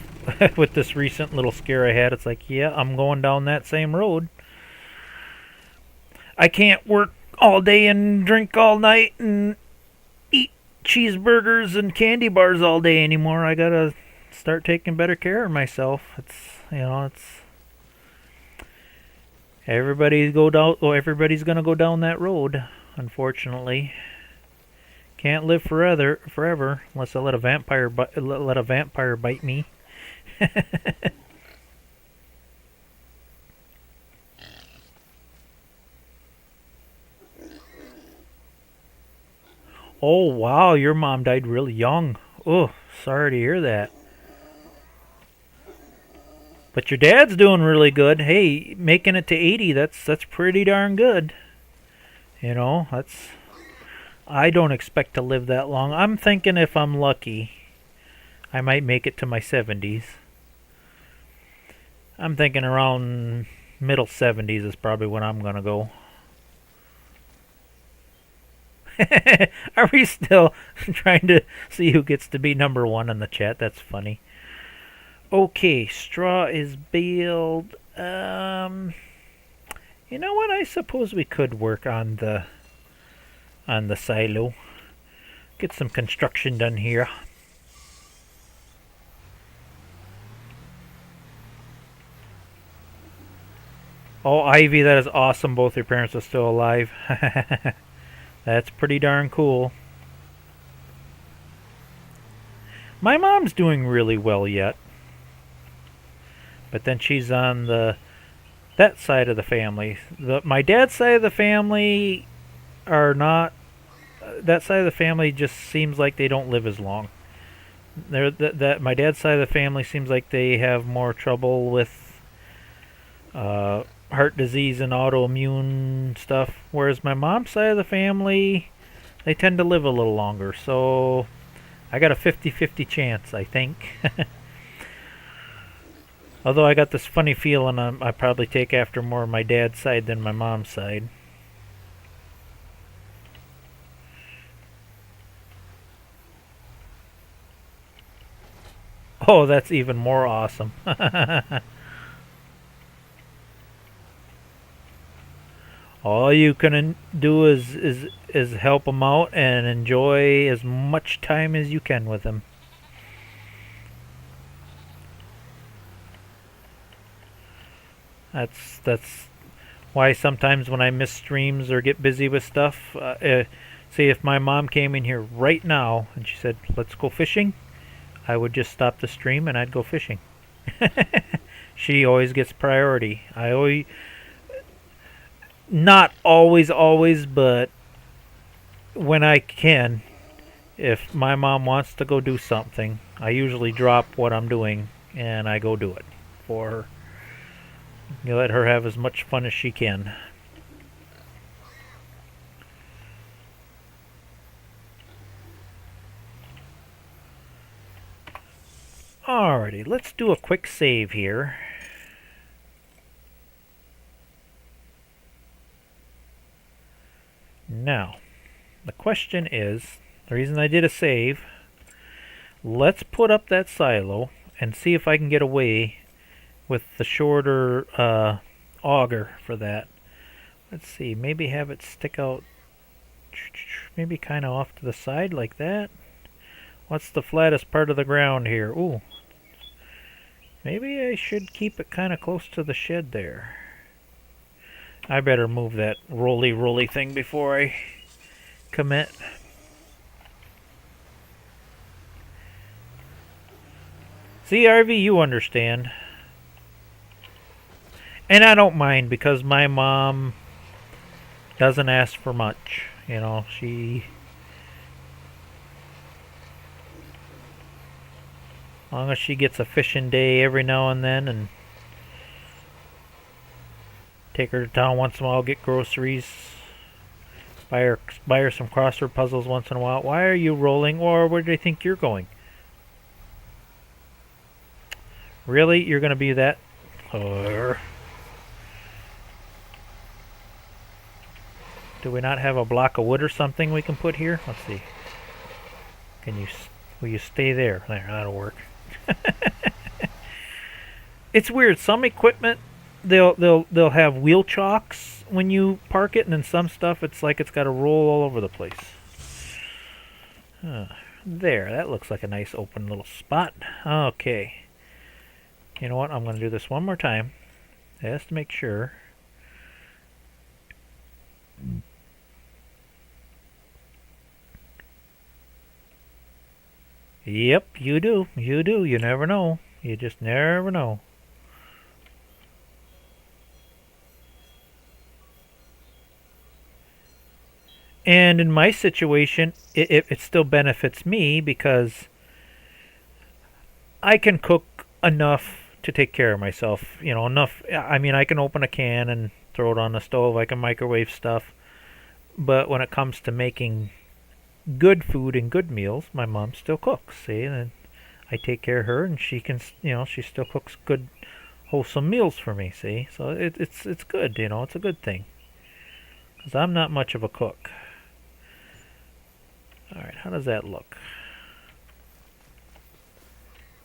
with this recent little scare I had, it's like, yeah, I'm going down that same road. I can't work all day and drink all night and eat cheeseburgers and candy bars all day anymore. I gotta start taking better care of myself. It's everybody's gonna go down that road, unfortunately. Can't live forever unless I let a vampire bite me. Oh wow, your mom died really young. Oh, sorry to hear that. But your dad's doing really good. Hey, making it to 80, that's pretty darn good. That's I don't expect to live that long. I'm thinking if I'm lucky, I might make it to my 70s. I'm thinking around middle 70s is probably when I'm going to go. Are we still trying to see who gets to be number one in the chat? That's funny. Okay, straw is baled. You know what? I suppose we could work on the silo. Get some construction done here. Oh, Ivy, that is awesome. Both your parents are still alive. That's pretty darn cool. My mom's doing really well yet. But then she's on that side of the family. My dad's side of the family are not. That side of the family just seems like they don't live as long. My dad's side of the family seems like they have more trouble with heart disease and autoimmune stuff, whereas my mom's side of the family, they tend to live a little longer. So I got a 50-50 chance, I think. Although I got this funny feeling I probably take after more my dad's side than my mom's side. Oh, that's even more awesome. All you can do is help them out and enjoy as much time as you can with them. That's why sometimes when I miss streams or get busy with stuff, say if my mom came in here right now and she said, "Let's go fishing," I would just stop the stream and I'd go fishing. She always gets priority. I always, not always, but when I can, if my mom wants to go do something, I usually drop what I'm doing and I go do it for her. You let her have as much fun as she can. Alrighty, let's do a quick save here. Now, the question is, the reason I did a save, let's put up that silo and see if I can get away with the shorter auger for that. Let's see, maybe have it stick out, maybe kind of off to the side like that. What's the flattest part of the ground here? Ooh, maybe I should keep it kind of close to the shed there. I better move that roly thing before I commit. See, RV, you understand. And I don't mind because my mom doesn't ask for much. You know, as long as she gets a fishing day every now and then and take her to town once in a while, get groceries, buy her some crossword puzzles once in a while. Why are you rolling? Or where do you think you're going? Really? You're going to be that? Do we not have a block of wood or something we can put here? Let's see. Will you stay there? There, that'll work. It's weird. Some equipment they'll have wheel chocks when you park it, and then some stuff it's like it's got to roll all over the place. There, that looks like a nice open little spot. Okay. You know what? I'm going to do this one more time, just to make sure. Yep, you do. You do. You never know. You just never know. And in my situation, it still benefits me because I can cook enough to take care of myself. You know, enough. I mean, I can open a can and throw it on the stove. I can microwave stuff. But when it comes to making good food and good meals, my mom still cooks. See, and I take care of her, and she can, you know, she still cooks good, wholesome meals for me. See, so it's good. You know, it's a good thing because I'm not much of a cook. All right, how does that look?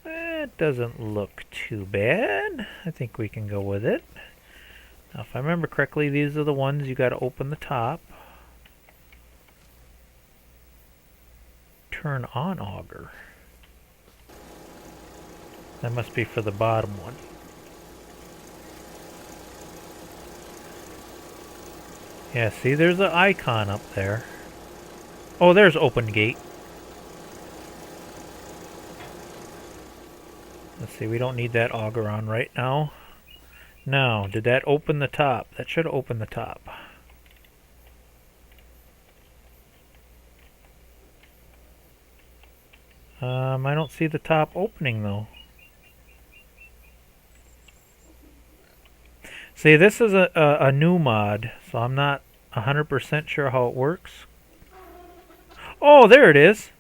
That doesn't look too bad. I think we can go with it. Now, if I remember correctly, these are the ones you got to open the top. Turn on auger. That must be for the bottom one. Yeah, see, there's an icon up there. Oh, there's open gate. Let's see, we don't need that auger on right now. Now, did that open the top? That should open the top. I don't see the top opening though. See, this is a new mod, so I'm not 100% sure how it works. Oh, there it is.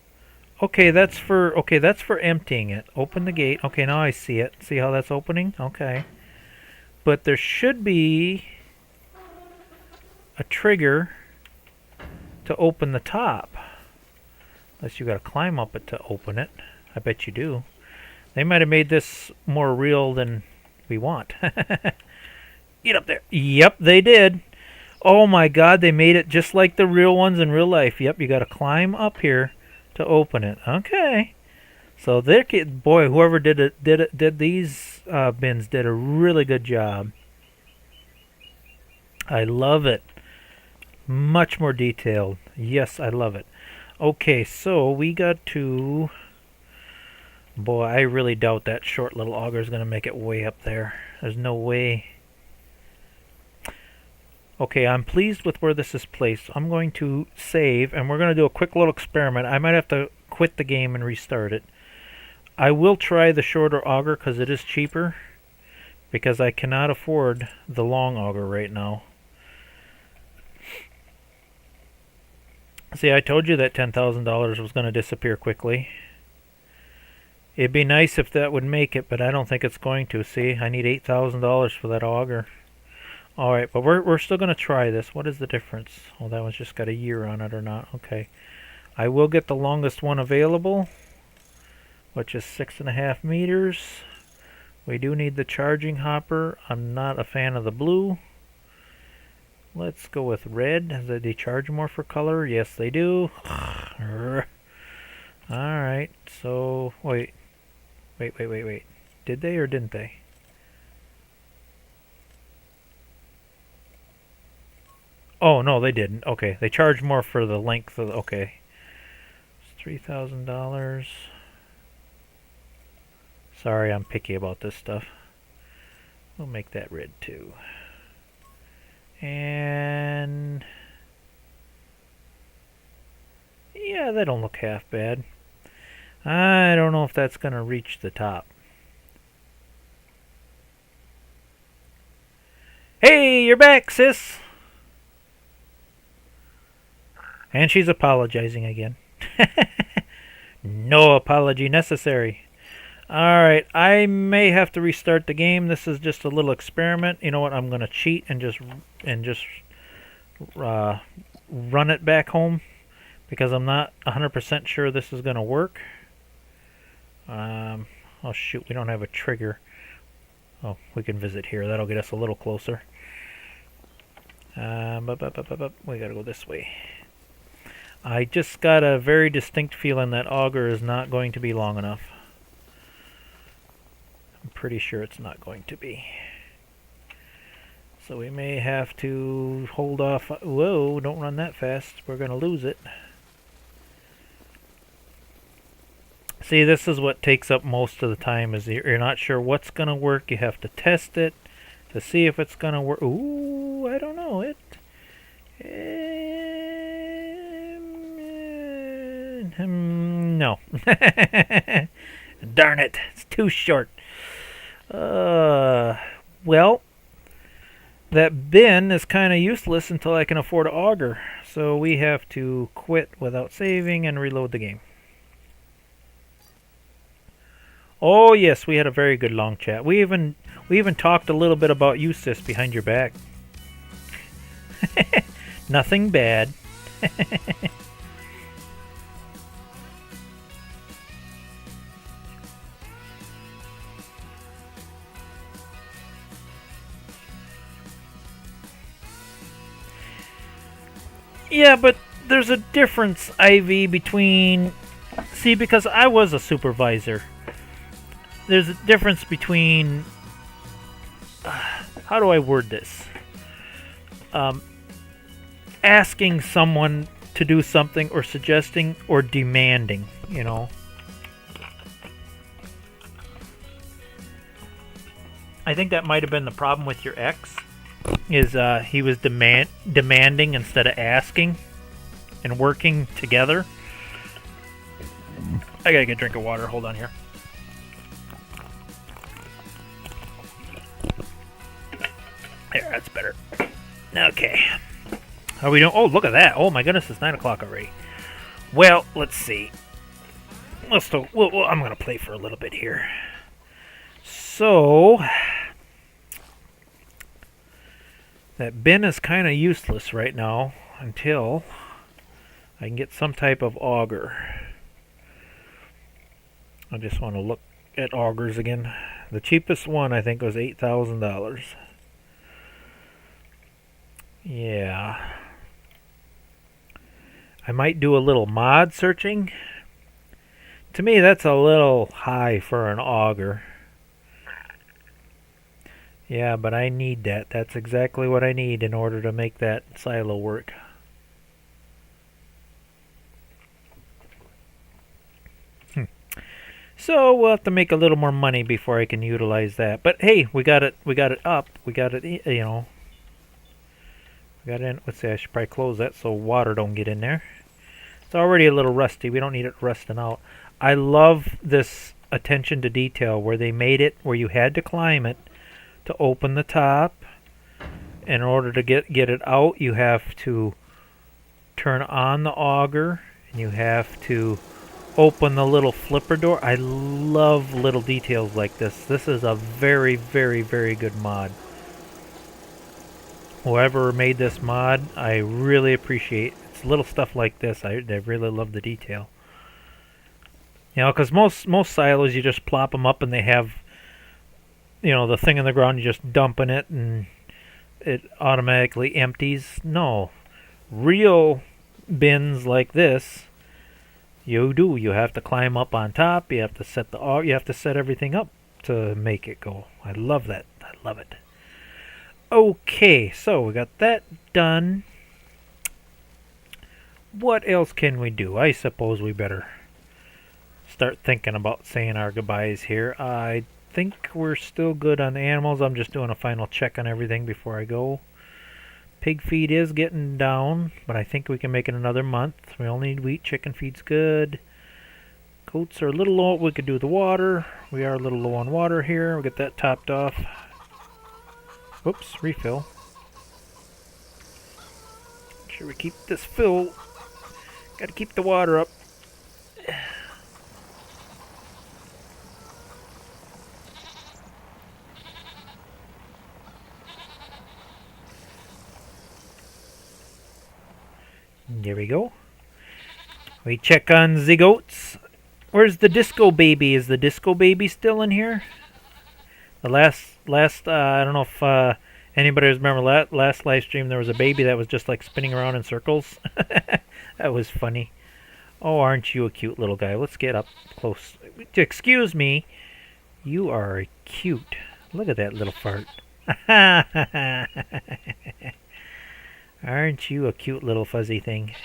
Okay, that's for emptying it. Open the gate. Okay, now I see it. See how that's opening? Okay. But there should be a trigger to open the top. Unless you got to climb up it to open it. I bet you do. They might have made this more real than we want. Get up there. Yep, they did. Oh my god, they made it just like the real ones in real life. Yep, you got to climb up here to open it. Okay. So boy, whoever did these bins did a really good job. I love it. Much more detailed. Yes, I love it. Okay, so we got to... Boy, I really doubt that short little auger is going to make it way up there. There's no way. Okay, I'm pleased with where this is placed. I'm going to save, and we're going to do a quick little experiment. I might have to quit the game and restart it. I will try the shorter auger because it is cheaper, because I cannot afford the long auger right now. See, I told you that $10,000 was going to disappear quickly. It'd be nice if that would make it, but I don't think it's going to. See, I need $8,000 for that auger. Alright, but we're still going to try this. What is the difference? Oh, that one's just got a year on it or not. Okay. I will get the longest one available, which is 6.5 meters. We do need the charging hopper. I'm not a fan of the blue. Let's go with red. Do they charge more for color? Yes, they do. Alright, so... Wait. Did they or didn't they? Oh, no, they didn't. Okay, they charge more for the length of... Okay. It's $3,000. Sorry, I'm picky about this stuff. We'll make that red too. And... yeah, they don't look half bad. I don't know if that's going to reach the top. Hey, you're back, sis! And she's apologizing again. No apology necessary. Alright, I may have to restart the game. This is just a little experiment. You know what, I'm going to cheat and just run it back home, because I'm not 100% sure this is going to work. Oh shoot, we don't have a trigger. Oh, we can visit here. That'll get us a little closer. We gotta go this way. I just got a very distinct feeling that auger is not going to be long enough. I'm pretty sure it's not going to be. So we may have to hold off. Whoa, don't run that fast. We're going to lose it. See, this is what takes up most of the time, is you're not sure what's going to work. You have to test it to see if it's going to work. Ooh, I don't know. No. Darn it. It's too short. Well, that bin is kind of useless until I can afford an auger. So we have to quit without saving and reload the game. Oh yes, we had a very good long chat. We even talked a little bit about you, sis, behind your back. Nothing bad. Yeah, but there's a difference, Ivy, between... See, because I was a supervisor. There's a difference between... how do I word this? Asking someone to do something, or suggesting, or demanding, you know. I think that might have been the problem with your ex. Is he was demanding instead of asking, and working together. I gotta get a drink of water. Hold on here. There, that's better. Okay. How are we doing? Oh, look at that. Oh my goodness, it's 9 o'clock already. Well, let's see. I'm gonna play for a little bit here. So... that bin is kind of useless right now until I can get some type of auger. I just want to look at augers again. The cheapest one I think was $8,000. Yeah. I might do a little mod searching. To me, that's a little high for an auger. Yeah, but I need that. That's exactly what I need in order to make that silo work. So we'll have to make a little more money before I can utilize that. But hey, we got it. We got it up. We got it. You know. We got it in. Let's see. I should probably close that so water don't get in there. It's already a little rusty. We don't need it rusting out. I love this attention to detail where they made it where you had to climb it to open the top. In order to get it out, you have to turn on the auger and you have to open the little flipper door. I love little details like this. This is a very, very, very good mod. Whoever made this mod, I really appreciate. It's little stuff like this. I really love the detail. You know, because most silos you just plop them up and they have, you know, the thing in the ground. You just dump in it and it automatically empties. No, real bins like this, you have to climb up on top. You have to set everything up to make it go. I love that. I love it. Okay, so we got that done. What else can we do? I suppose we better start thinking about saying our goodbyes here. I think we're still good on the animals. I'm just doing a final check on everything before I go. Pig feed is getting down, but I think we can make it another month. We only need wheat. Chicken feed's good. Goats are a little low. We could do the water. We are a little low on water here. We'll get that topped off. Whoops, refill. Make sure we keep this full. Got to keep the water up. There we go. We check on the goats. Where's the disco baby? Is the disco baby still in here? The last I don't know if anybody remember last live stream. There was a baby that was just like spinning around in circles. That was funny. Oh, aren't you a cute little guy? Let's get up close. Excuse me. You are cute. Look at that little fart. Aren't you a cute little fuzzy thing?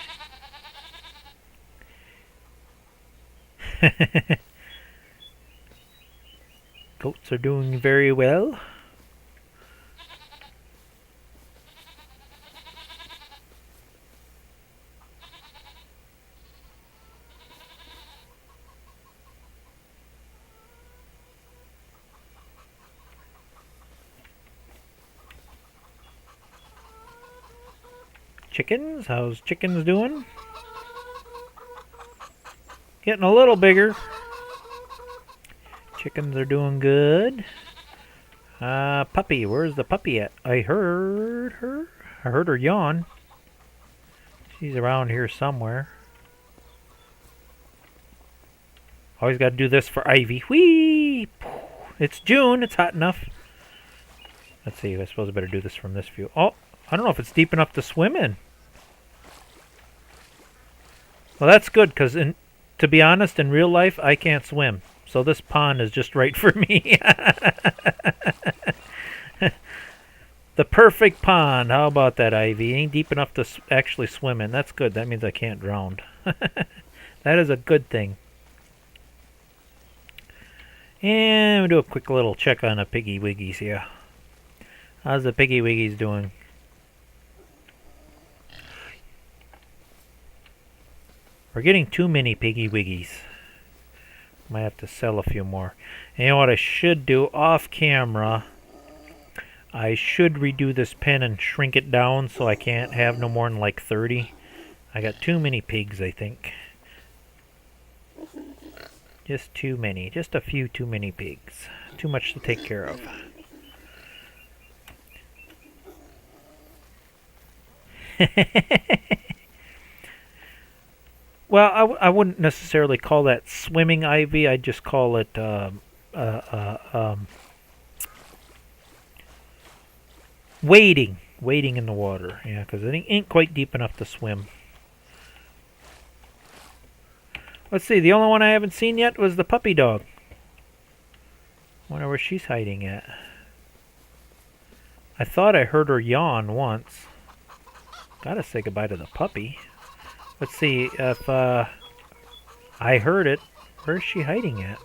Goats are doing very well. Chickens? How's chickens doing? Getting a little bigger. Chickens are doing good. Puppy, where's the puppy at? I heard her. I heard her yawn. She's around here somewhere. Always got to do this for Ivy. Whee! It's June. It's hot enough. Let's see. I suppose I better do this from this view. Oh, I don't know if it's deep enough to swim in. Well, that's good, because to be honest, in real life, I can't swim. So this pond is just right for me. The perfect pond. How about that, Ivy? Ain't deep enough to actually swim in. That's good. That means I can't drown. That is a good thing. And we'll do a quick little check on the Piggy Wiggies here. How's the Piggy Wiggies doing? We're getting too many Piggy Wiggies. Might have to sell a few more. And you know what I should do off camera? I should redo this pen and shrink it down so I can't have no more than like 30. I got too many pigs, I think. Just too many. Just a few too many pigs. Too much to take care of. Well, I wouldn't necessarily call that swimming ivy. I'd just call it wading in the water. Yeah, because it ain't quite deep enough to swim. Let's see, the only one I haven't seen yet was the puppy dog. Wonder where she's hiding at. I thought I heard her yawn once. Gotta say goodbye to the puppy. Let's see if I heard it. Where's she hiding at?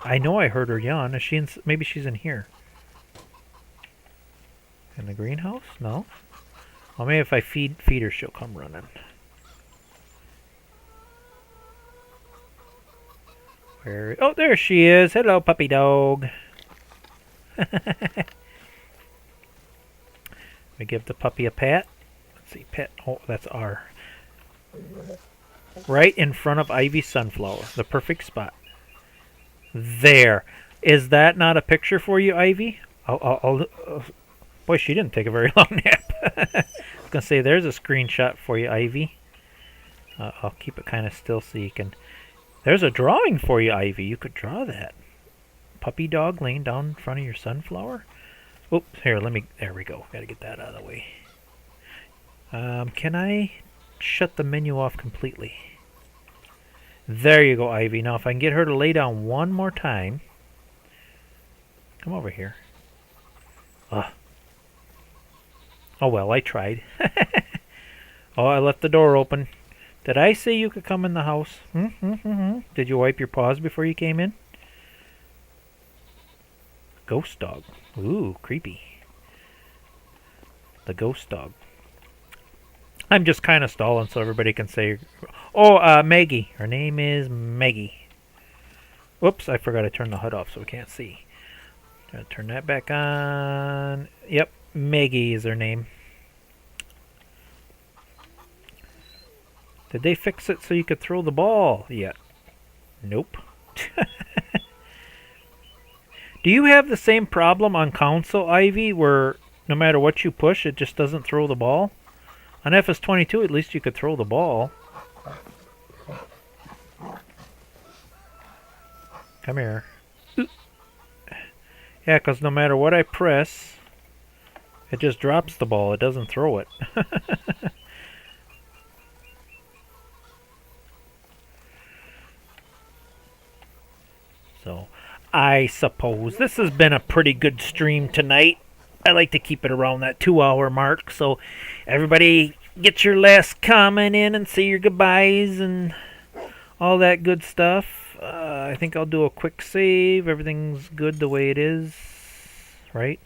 I know I heard her yawn. Is she in? Maybe she's in here. In the greenhouse? No. Well, maybe if I feed her, she'll come running. Where? Oh, there she is. Hello, puppy dog. We give the puppy a pat. Let's see, pet. Oh, that's R. Right in front of Ivy's sunflower. The perfect spot. There. Is that not a picture for you, Ivy? Boy, she didn't take a very long nap. I was going to say, there's a screenshot for you, Ivy. I'll keep it kind of still so you can... There's a drawing for you, Ivy. You could draw that. Puppy dog laying down in front of your sunflower. Oops, here, let me... There we go. Got to get that out of the way. Can I shut the menu off completely? There you go, Ivy. Now, if I can get her to lay down one more time... Come over here. Oh, well, I tried. Oh, I left the door open. Did I say you could come in the house? Did you wipe your paws before you came in? Ghost dog. Ooh, creepy. The ghost dog. I'm just kind of stalling so everybody can say... Oh, Maggie. Her name is Maggie. Whoops, I forgot to turn the HUD off so we can't see. Gotta turn that back on. Yep, Maggie is her name. Did they fix it so you could throw the ball yet? Nope. Do you have the same problem on console, Ivy, where no matter what you push, it just doesn't throw the ball? On FS22, at least you could throw the ball. Come here. Yeah, because no matter what I press, it just drops the ball. It doesn't throw it. So, I suppose this has been a pretty good stream tonight. I like to keep it around that 2-hour mark, so everybody get your last comment in and say your goodbyes and all that good stuff. I think I'll do a quick save. Everything's good the way it is, right?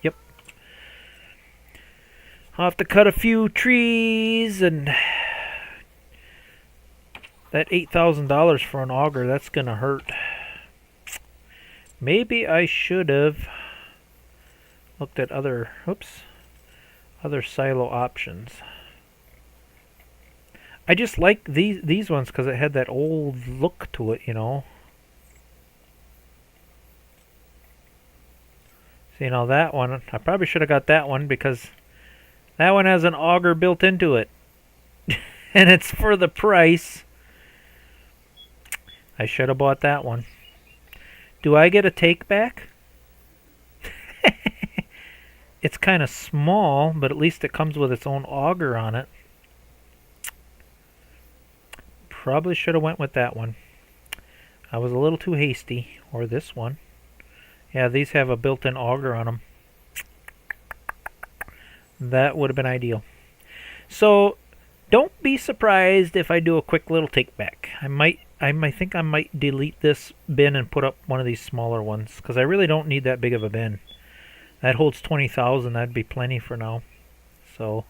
Yep. I'll have to cut a few trees, and that $8,000 for an auger, that's gonna hurt. Maybe I should have looked at other silo options. I just like these ones because it had that old look to it, you know. See, now that one, I probably should have got that one because that one has an auger built into it. And it's for the price. I should have bought that one. Do I get a take back? It's kind of small, but at least it comes with its own auger on it. Probably should have went with that one. I was a little too hasty. Or this one. Yeah, these have a built-in auger on them. That would have been ideal. So, don't be surprised if I do a quick little take back. I think I might delete this bin and put up one of these smaller ones because I really don't need that big of a bin. That holds 20,000. That'd be plenty for now. So,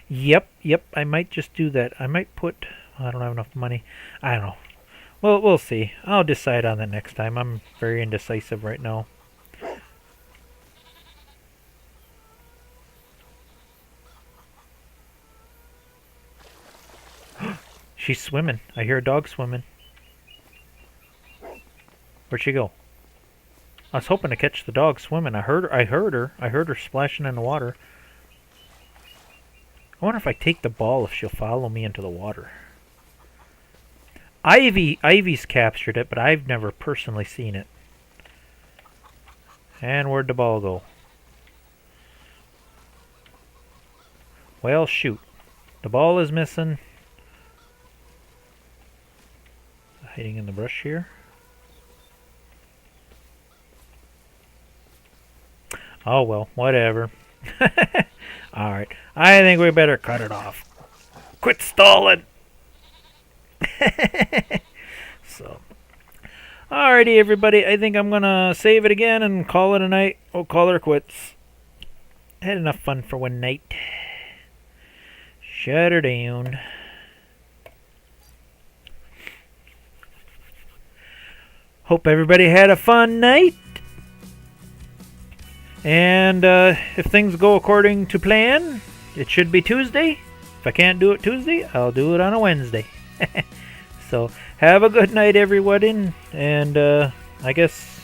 yep. I might just do that. I might put. I don't have enough money. I don't know. Well, we'll see. I'll decide on that next time. I'm very indecisive right now. She's swimming. I hear a dog swimming. Where'd she go? I was hoping to catch the dog swimming. I heard her. I heard her splashing in the water. I wonder if I take the ball if she'll follow me into the water. Ivy's captured it, but I've never personally seen it. And where'd the ball go? Well, shoot. The ball is missing. Hiding in the brush here. Oh well, whatever. Alright, I think we better cut it off. Quit stalling! So, alrighty everybody, I think I'm gonna save it again and call it a night. We'll call her quits. Had enough fun for one night. Shut her down. Hope everybody had a fun night. And if things go according to plan, it should be Tuesday. If I can't do it Tuesday, I'll do it on a Wednesday. So, have a good night, everybody. And I guess,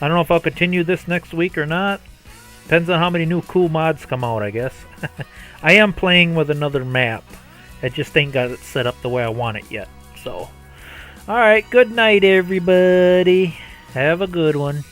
I don't know if I'll continue this next week or not. Depends on how many new cool mods come out, I guess. I am playing with another map. I just ain't got it set up the way I want it yet. So, alright, good night, everybody. Have a good one.